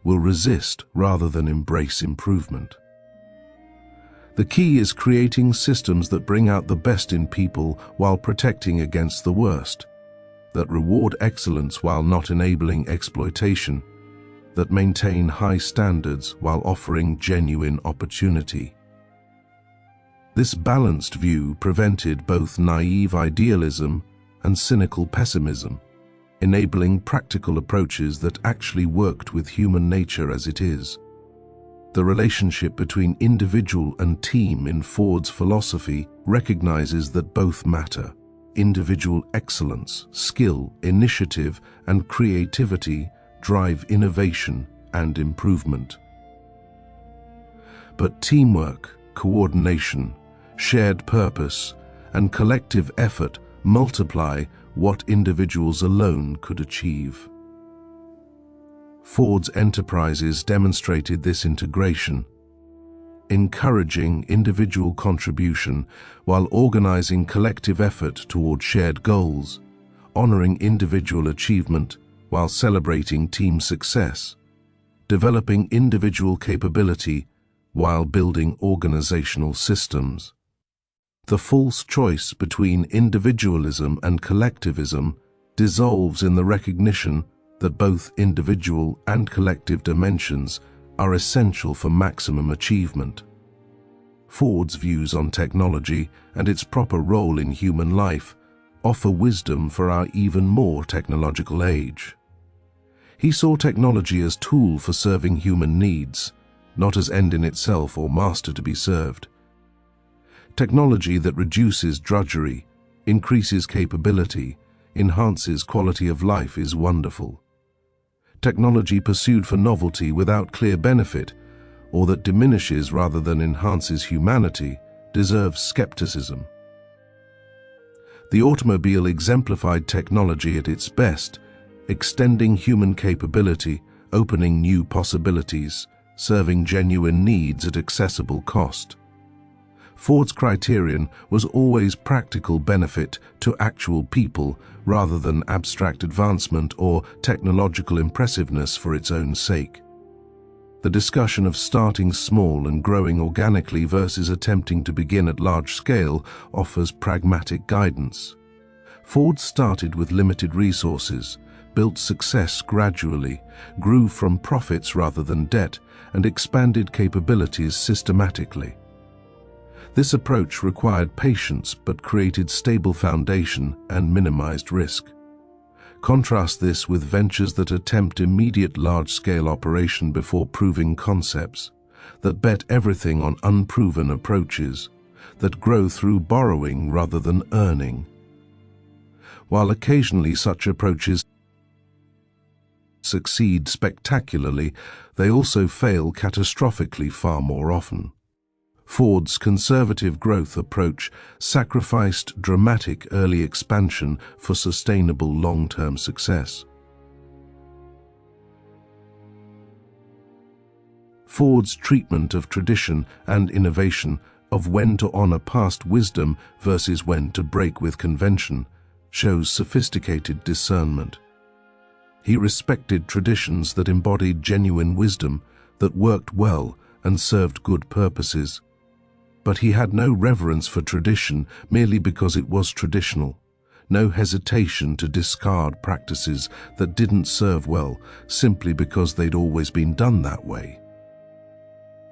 will resist rather than embrace improvement. The key is creating systems that bring out the best in people while protecting against the worst, that reward excellence while not enabling exploitation, that maintain high standards while offering genuine opportunity. This balanced view prevented both naive idealism and cynical pessimism, enabling practical approaches that actually worked with human nature as it is. The relationship between individual and team in Ford's philosophy recognizes that both matter. Individual excellence, skill, initiative, and creativity drive innovation and improvement. But teamwork, coordination, shared purpose, and collective effort multiply what individuals alone could achieve. Ford's enterprises demonstrated this integration, encouraging individual contribution while organizing collective effort toward shared goals, honoring individual achievement while celebrating team success, developing individual capability while building organizational systems. The false choice between individualism and collectivism dissolves in the recognition that both individual and collective dimensions are essential for maximum achievement. Ford's views on technology and its proper role in human life offer wisdom for our even more technological age. He saw technology as a tool for serving human needs, not as end in itself or master to be served. Technology that reduces drudgery, increases capability, enhances quality of life is wonderful. Technology pursued for novelty without clear benefit, or that diminishes rather than enhances humanity, deserves skepticism. The automobile exemplified technology at its best, extending human capability, opening new possibilities, serving genuine needs at accessible cost. Ford's criterion was always practical benefit to actual people rather than abstract advancement or technological impressiveness for its own sake. The discussion of starting small and growing organically versus attempting to begin at large scale offers pragmatic guidance. Ford started with limited resources, built success gradually, grew from profits rather than debt, and expanded capabilities systematically. This approach required patience but created stable foundation and minimized risk. Contrast this with ventures that attempt immediate large-scale operation before proving concepts, that bet everything on unproven approaches, that grow through borrowing rather than earning. While occasionally such approaches succeed spectacularly, they also fail catastrophically far more often. Ford's conservative growth approach sacrificed dramatic early expansion for sustainable long-term success. Ford's treatment of tradition and innovation, of when to honor past wisdom versus when to break with convention, shows sophisticated discernment. He respected traditions that embodied genuine wisdom, that worked well and served good purposes. But he had no reverence for tradition merely because it was traditional, no hesitation to discard practices that didn't serve well simply because they'd always been done that way.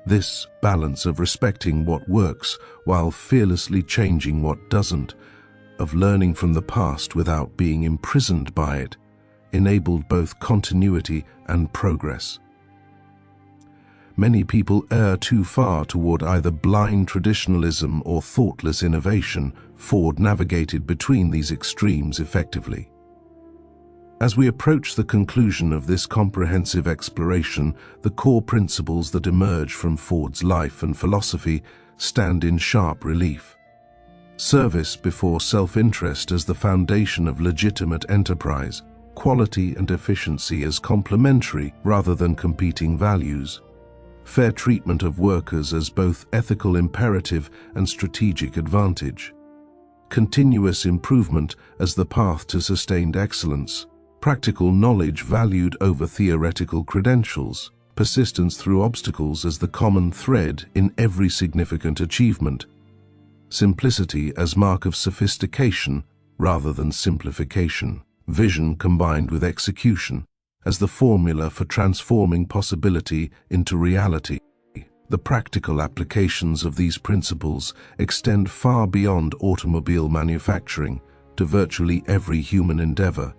This balance of respecting what works while fearlessly changing what doesn't, of learning from the past without being imprisoned by it, enabled both continuity and progress. Many people err too far toward either blind traditionalism or thoughtless innovation. Ford navigated between these extremes effectively. As we approach the conclusion of this comprehensive exploration, the core principles that emerge from Ford's life and philosophy stand in sharp relief. Service before self-interest as the foundation of legitimate enterprise, quality and efficiency as complementary rather than competing values, fair treatment of workers as both ethical imperative and strategic advantage, continuous improvement as the path to sustained excellence, practical knowledge valued over theoretical credentials, persistence through obstacles as the common thread in every significant achievement, simplicity as mark of sophistication rather than simplification, vision combined with execution as the formula for transforming possibility into reality. The practical applications of these principles extend far beyond automobile manufacturing to virtually every human endeavor.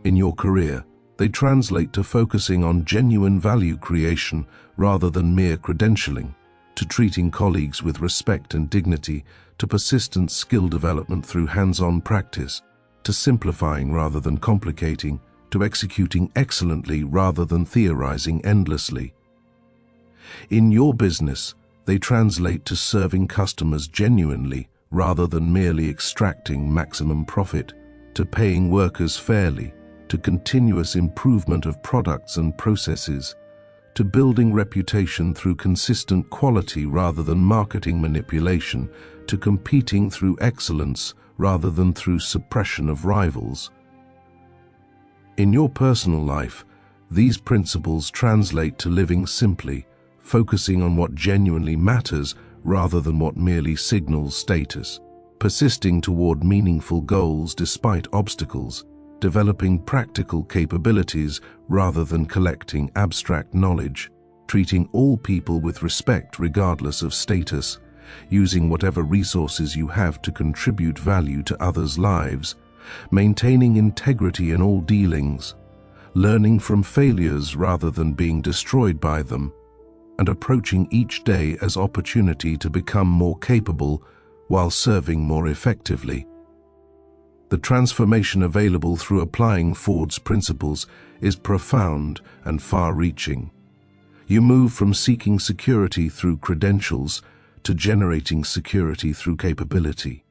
In your career, they translate to focusing on genuine value creation rather than mere credentialing, to treating colleagues with respect and dignity, to persistent skill development through hands-on practice, to simplifying rather than complicating, to executing excellently rather than theorizing endlessly. In your business, they translate to serving customers genuinely rather than merely extracting maximum profit, to paying workers fairly, to continuous improvement of products and processes, to building reputation through consistent quality rather than marketing manipulation, to competing through excellence rather than through suppression of rivals. In your personal life, these principles translate to living simply, focusing on what genuinely matters rather than what merely signals status, persisting toward meaningful goals despite obstacles, developing practical capabilities rather than collecting abstract knowledge, treating all people with respect regardless of status, using whatever resources you have to contribute value to others' lives, maintaining integrity in all dealings, learning from failures rather than being destroyed by them, and approaching each day as opportunity to become more capable while serving more effectively. The transformation available through applying Ford's principles is profound and far-reaching. You move from seeking security through credentials to generating security through capability.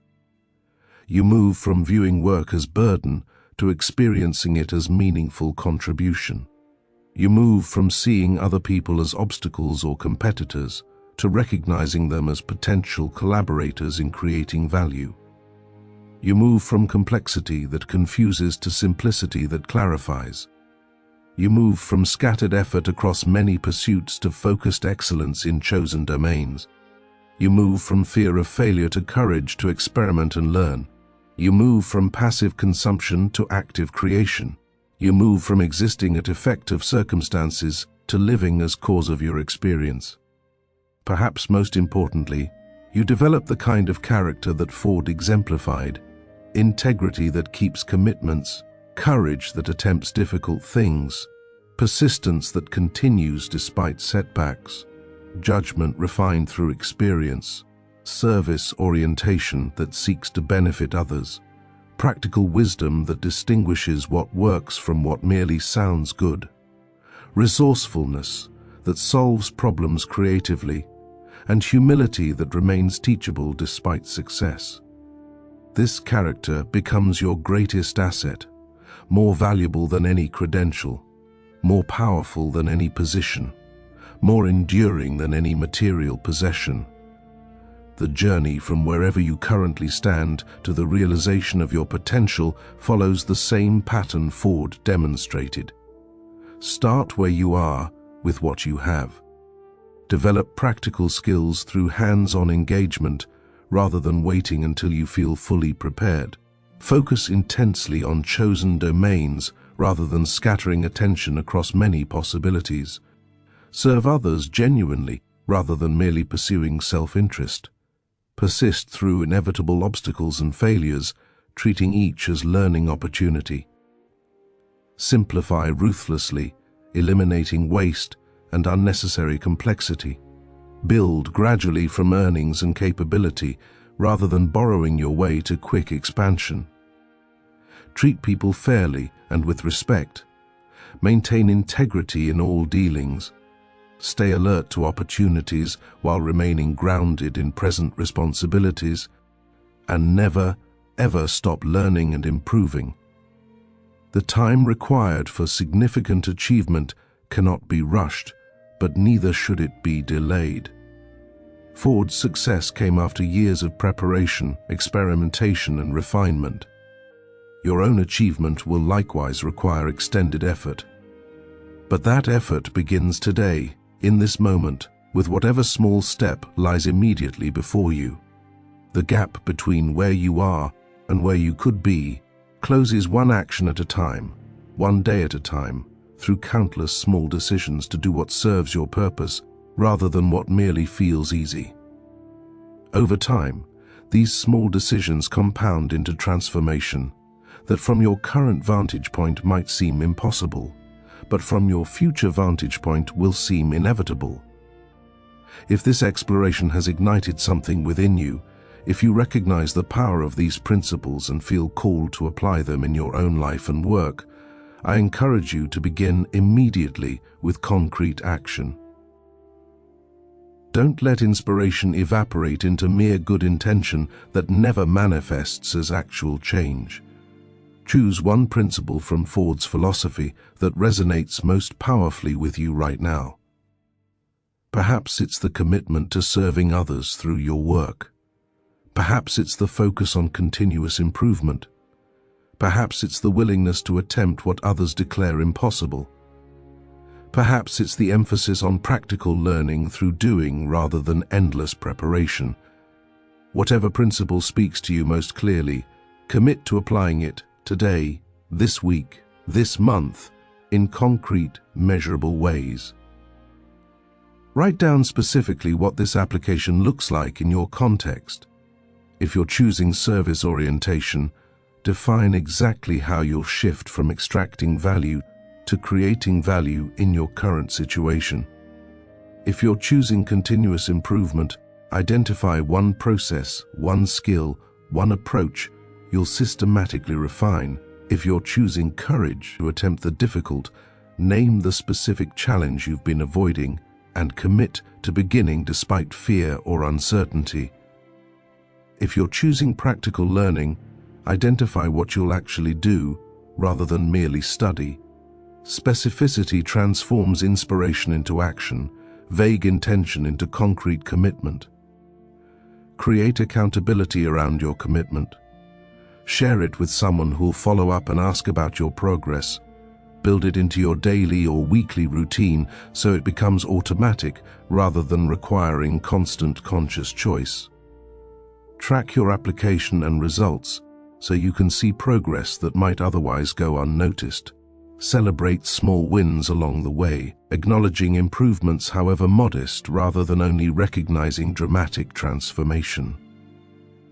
You move from viewing work as burden to experiencing it as meaningful contribution. You move from seeing other people as obstacles or competitors to recognizing them as potential collaborators in creating value. You move from complexity that confuses to simplicity that clarifies. You move from scattered effort across many pursuits to focused excellence in chosen domains. You move from fear of failure to courage to experiment and learn. You move from passive consumption to active creation. You move from existing at effect of circumstances to living as cause of your experience. Perhaps most importantly, you develop the kind of character that Ford exemplified: integrity that keeps commitments, courage that attempts difficult things, persistence that continues despite setbacks, judgment refined through experience, service orientation that seeks to benefit others, practical wisdom that distinguishes what works from what merely sounds good, resourcefulness that solves problems creatively, and humility that remains teachable despite success. This character becomes your greatest asset, more valuable than any credential, more powerful than any position, more enduring than any material possession. The journey from wherever you currently stand to the realization of your potential follows the same pattern Ford demonstrated. Start where you are with what you have. Develop practical skills through hands-on engagement rather than waiting until you feel fully prepared. Focus intensely on chosen domains rather than scattering attention across many possibilities. Serve others genuinely rather than merely pursuing self-interest. Persist through inevitable obstacles and failures, treating each as learning opportunity. Simplify ruthlessly, eliminating waste and unnecessary complexity. Build gradually from earnings and capability rather than borrowing your way to quick expansion. Treat people fairly and with respect. Maintain integrity in all dealings. Stay alert to opportunities while remaining grounded in present responsibilities. And never, ever stop learning and improving. The time required for significant achievement cannot be rushed, but neither should it be delayed. Ford's success came after years of preparation, experimentation, and refinement. Your own achievement will likewise require extended effort. But that effort begins today, in this moment, with whatever small step lies immediately before you. The gap between where you are and where you could be closes one action at a time, one day at a time, through countless small decisions to do what serves your purpose rather than what merely feels easy. Over time, these small decisions compound into transformation that from your current vantage point might seem impossible, but from your future vantage point will seem inevitable. If this exploration has ignited something within you, if you recognize the power of these principles and feel called to apply them in your own life and work, I encourage you to begin immediately with concrete action. Don't let inspiration evaporate into mere good intention that never manifests as actual change. Choose one principle from Ford's philosophy that resonates most powerfully with you right now. Perhaps it's the commitment to serving others through your work. Perhaps it's the focus on continuous improvement. Perhaps it's the willingness to attempt what others declare impossible. Perhaps it's the emphasis on practical learning through doing rather than endless preparation. Whatever principle speaks to you most clearly, commit to applying it today, this week, this month, in concrete, measurable ways. Write down specifically what this application looks like in your context. If you're choosing service orientation, define exactly how you'll shift from extracting value to creating value in your current situation. If you're choosing continuous improvement, identify one process, one skill, one approach you'll systematically refine. If you're choosing courage to attempt the difficult, name the specific challenge you've been avoiding and commit to beginning despite fear or uncertainty. If you're choosing practical learning, identify what you'll actually do rather than merely study. Specificity transforms inspiration into action, vague intention into concrete commitment. Create accountability around your commitment. Share it with someone who'll follow up and ask about your progress. Build it into your daily or weekly routine so it becomes automatic rather than requiring constant conscious choice. Track your application and results so you can see progress that might otherwise go unnoticed. Celebrate small wins along the way, acknowledging improvements however modest rather than only recognizing dramatic transformation.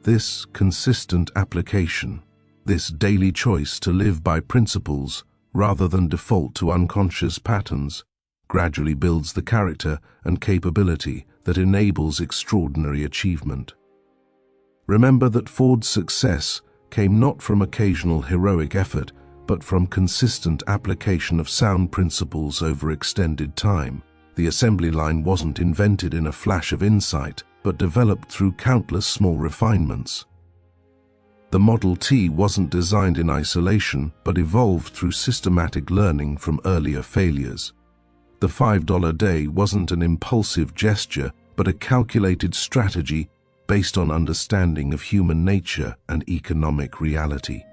This consistent application, this daily choice to live by principles rather than default to unconscious patterns, gradually builds the character and capability that enables extraordinary achievement. Remember that Ford's success came not from occasional heroic effort, but from consistent application of sound principles over extended time. The assembly line wasn't invented in a flash of insight, but developed through countless small refinements. The Model T wasn't designed in isolation, but evolved through systematic learning from earlier failures. The $5 day wasn't an impulsive gesture, but a calculated strategy based on understanding of human nature and economic reality.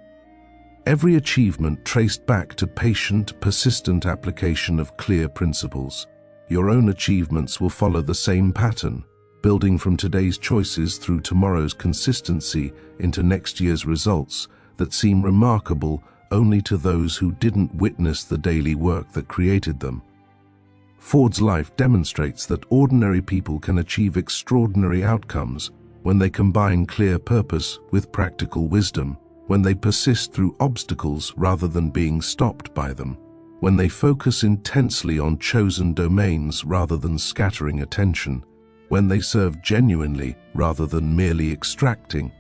Every achievement traced back to patient, persistent application of clear principles. Your own achievements will follow the same pattern, building from today's choices through tomorrow's consistency into next year's results that seem remarkable only to those who didn't witness the daily work that created them. Ford's life demonstrates that ordinary people can achieve extraordinary outcomes when they combine clear purpose with practical wisdom, when they persist through obstacles rather than being stopped by them, when they focus intensely on chosen domains rather than scattering attention, when they serve genuinely rather than merely extracting,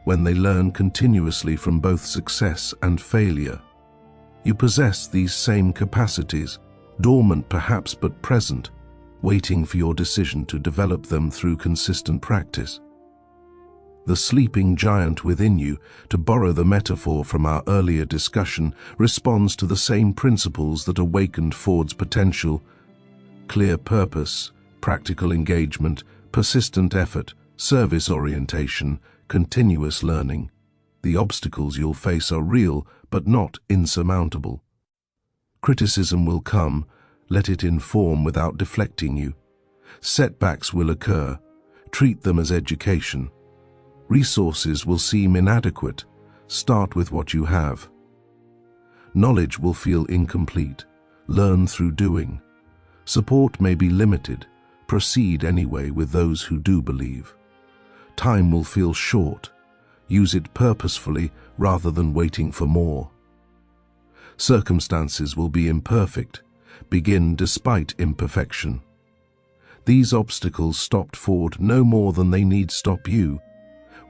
when they learn continuously from both success and failure. You possess these same capacities, dormant perhaps but present, waiting for your decision to develop them through consistent practice. The sleeping giant within you, to borrow the metaphor from our earlier discussion, responds to the same principles that awakened Ford's potential: clear purpose, practical engagement, persistent effort, service orientation, continuous learning. The obstacles you'll face are real, but not insurmountable. Criticism will come, let it inform without deflecting you. Setbacks will occur, treat them as education. Resources will seem inadequate, start with what you have. Knowledge will feel incomplete, learn through doing. Support may be limited, proceed anyway with those who do believe. Time will feel short, use it purposefully rather than waiting for more. Circumstances will be imperfect, begin despite imperfection. These obstacles stopped Ford no more than they need stop you.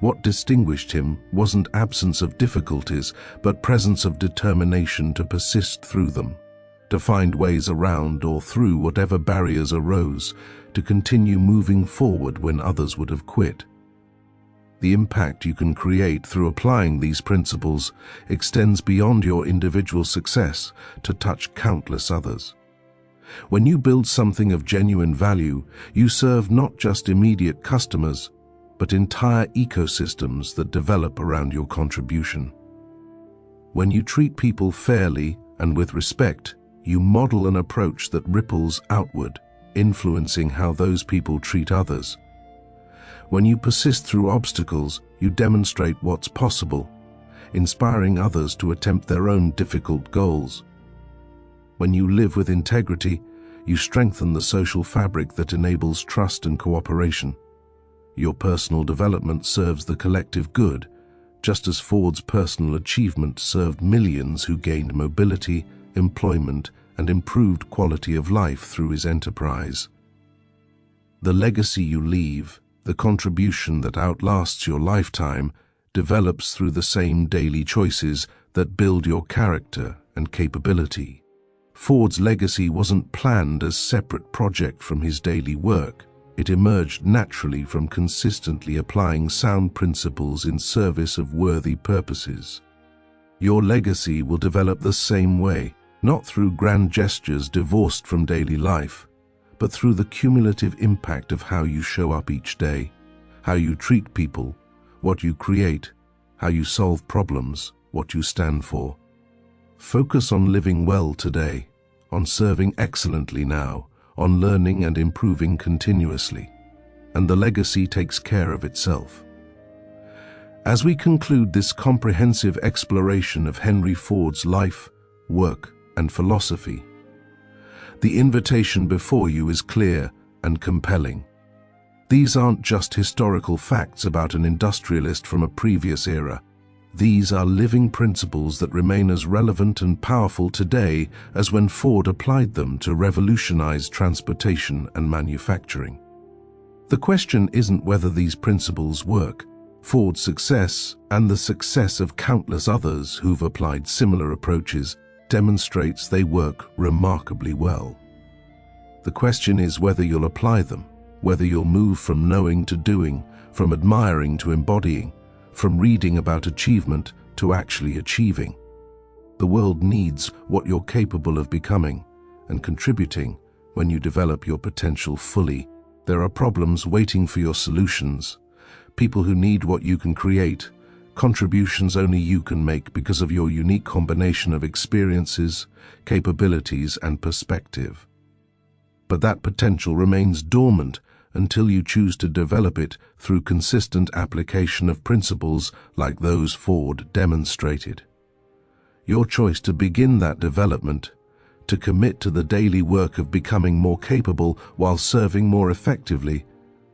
What distinguished him wasn't absence of difficulties, but presence of determination to persist through them, to find ways around or through whatever barriers arose, to continue moving forward when others would have quit. The impact you can create through applying these principles extends beyond your individual success to touch countless others. When you build something of genuine value, you serve not just immediate customers, but entire ecosystems that develop around your contribution. When you treat people fairly and with respect, you model an approach that ripples outward, influencing how those people treat others. When you persist through obstacles, you demonstrate what's possible, inspiring others to attempt their own difficult goals. When you live with integrity, you strengthen the social fabric that enables trust and cooperation. Your personal development serves the collective good, just as Ford's personal achievement served millions who gained mobility, employment, and improved quality of life through his enterprise. The legacy you leave, the contribution that outlasts your lifetime, develops through the same daily choices that build your character and capability. Ford's legacy wasn't planned as a separate project from his daily work. It emerged naturally from consistently applying sound principles in service of worthy purposes. Your legacy will develop the same way, not through grand gestures divorced from daily life, but through the cumulative impact of how you show up each day, how you treat people, what you create, how you solve problems, what you stand for. Focus on living well today, on serving excellently now, on learning and improving continuously, and the legacy takes care of itself. As we conclude this comprehensive exploration of Henry Ford's life, work, and philosophy, the invitation before you is clear and compelling. These aren't just historical facts about an industrialist from a previous era. These are living principles that remain as relevant and powerful today as when Ford applied them to revolutionize transportation and manufacturing. The question isn't whether these principles work. Ford's success, and the success of countless others who've applied similar approaches, demonstrates they work remarkably well. The question is whether you'll apply them, whether you'll move from knowing to doing, from admiring to embodying, from reading about achievement to actually achieving. The world needs what you're capable of becoming and contributing when you develop your potential fully. There are problems waiting for your solutions, people who need what you can create, contributions only you can make because of your unique combination of experiences, capabilities, and perspective. But that potential remains dormant until you choose to develop it through consistent application of principles like those Ford demonstrated. Your choice to begin that development, to commit to the daily work of becoming more capable while serving more effectively,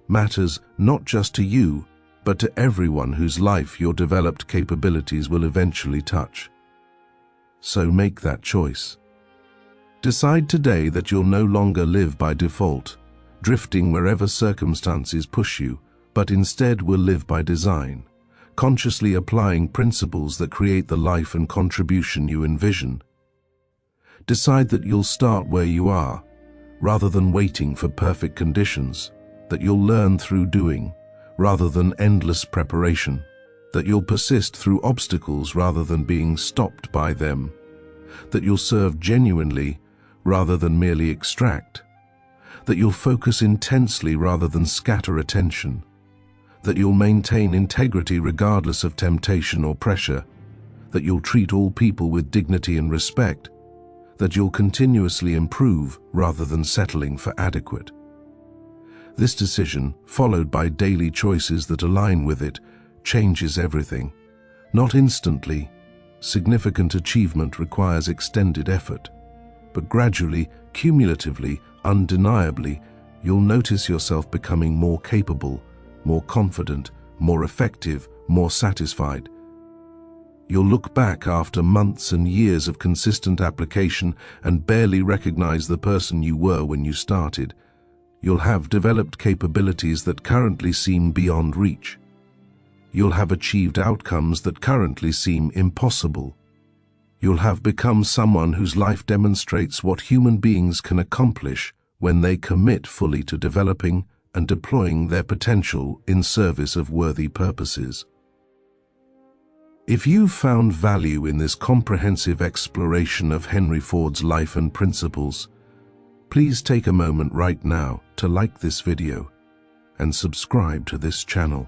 matters not just to you, but to everyone whose life your developed capabilities will eventually touch. So make that choice. Decide today that you'll no longer live by default, drifting wherever circumstances push you, but instead will live by design, consciously applying principles that create the life and contribution you envision. Decide that you'll start where you are, rather than waiting for perfect conditions, that you'll learn through doing, rather than endless preparation, that you'll persist through obstacles rather than being stopped by them, that you'll serve genuinely rather than merely extract, that you'll focus intensely rather than scatter attention, that you'll maintain integrity regardless of temptation or pressure, that you'll treat all people with dignity and respect, that you'll continuously improve rather than settling for adequate. This decision, followed by daily choices that align with it, changes everything. Not instantly. Significant achievement requires extended effort. But gradually, cumulatively, undeniably, you'll notice yourself becoming more capable, more confident, more effective, more satisfied. You'll look back after months and years of consistent application and barely recognize the person you were when you started. You'll have developed capabilities that currently seem beyond reach. You'll have achieved outcomes that currently seem impossible. You'll have become someone whose life demonstrates what human beings can accomplish when they commit fully to developing and deploying their potential in service of worthy purposes. If you've found value in this comprehensive exploration of Henry Ford's life and principles, please take a moment right now to like this video and subscribe to this channel.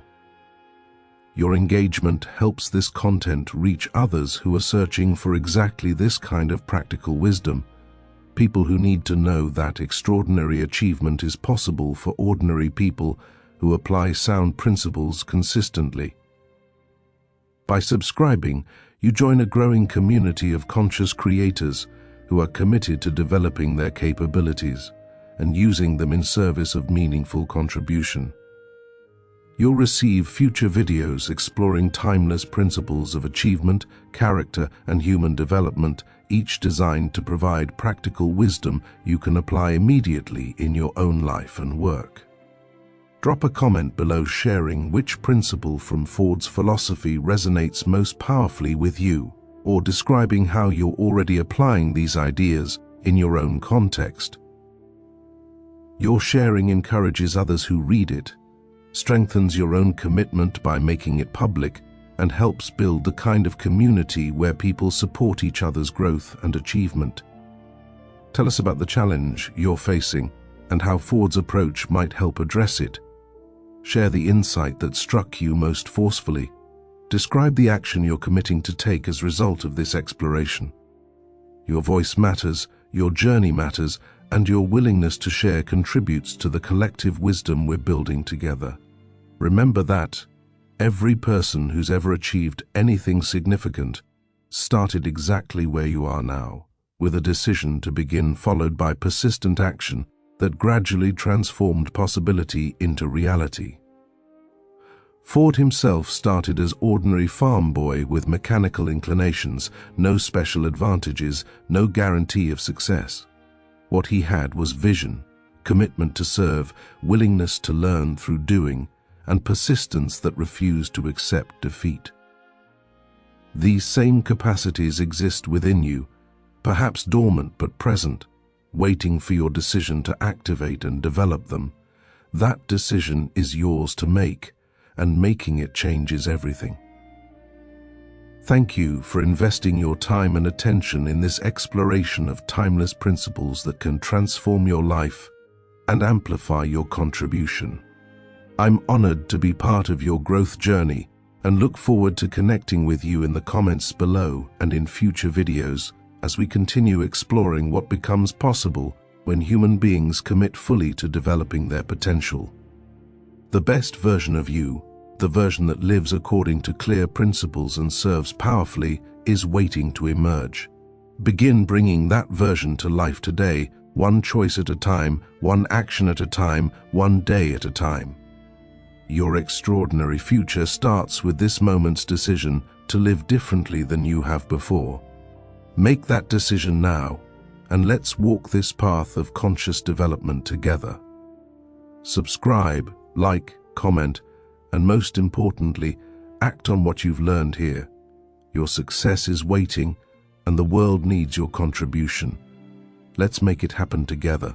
Your engagement helps this content reach others who are searching for exactly this kind of practical wisdom, people who need to know that extraordinary achievement is possible for ordinary people who apply sound principles consistently. By subscribing, you join a growing community of conscious creators who are committed to developing their capabilities and using them in service of meaningful contribution. You'll receive future videos exploring timeless principles of achievement, character, and human development, each designed to provide practical wisdom you can apply immediately in your own life and work. Drop a comment below sharing which principle from Ford's philosophy resonates most powerfully with you, or describing how you're already applying these ideas in your own context. Your sharing encourages others who read it, strengthens your own commitment by making it public, and helps build the kind of community where people support each other's growth and achievement. Tell us about the challenge you're facing and how Ford's approach might help address it. Share the insight that struck you most forcefully. Describe the action you're committing to take as a result of this exploration. Your voice matters, your journey matters, and your willingness to share contributes to the collective wisdom we're building together. Remember that every person who's ever achieved anything significant started exactly where you are now, with a decision to begin followed by persistent action that gradually transformed possibility into reality. Ford himself started as ordinary farm boy with mechanical inclinations, no special advantages, no guarantee of success. What he had was vision, commitment to serve, willingness to learn through doing, and persistence that refused to accept defeat. These same capacities exist within you, perhaps dormant but present, waiting for your decision to activate and develop them. That decision is yours to make, and making it changes everything. Thank you for investing your time and attention in this exploration of timeless principles that can transform your life and amplify your contribution. I'm honored to be part of your growth journey and look forward to connecting with you in the comments below and in future videos as we continue exploring what becomes possible when human beings commit fully to developing their potential. The best version of you, the version that lives according to clear principles and serves powerfully, is waiting to emerge. Begin bringing that version to life today, one choice at a time, one action at a time, one day at a time. Your extraordinary future starts with this moment's decision to live differently than you have before. Make that decision now, and let's walk this path of conscious development together. Subscribe, like, comment, and most importantly, act on what you've learned here. Your success is waiting, and the world needs your contribution. Let's make it happen together.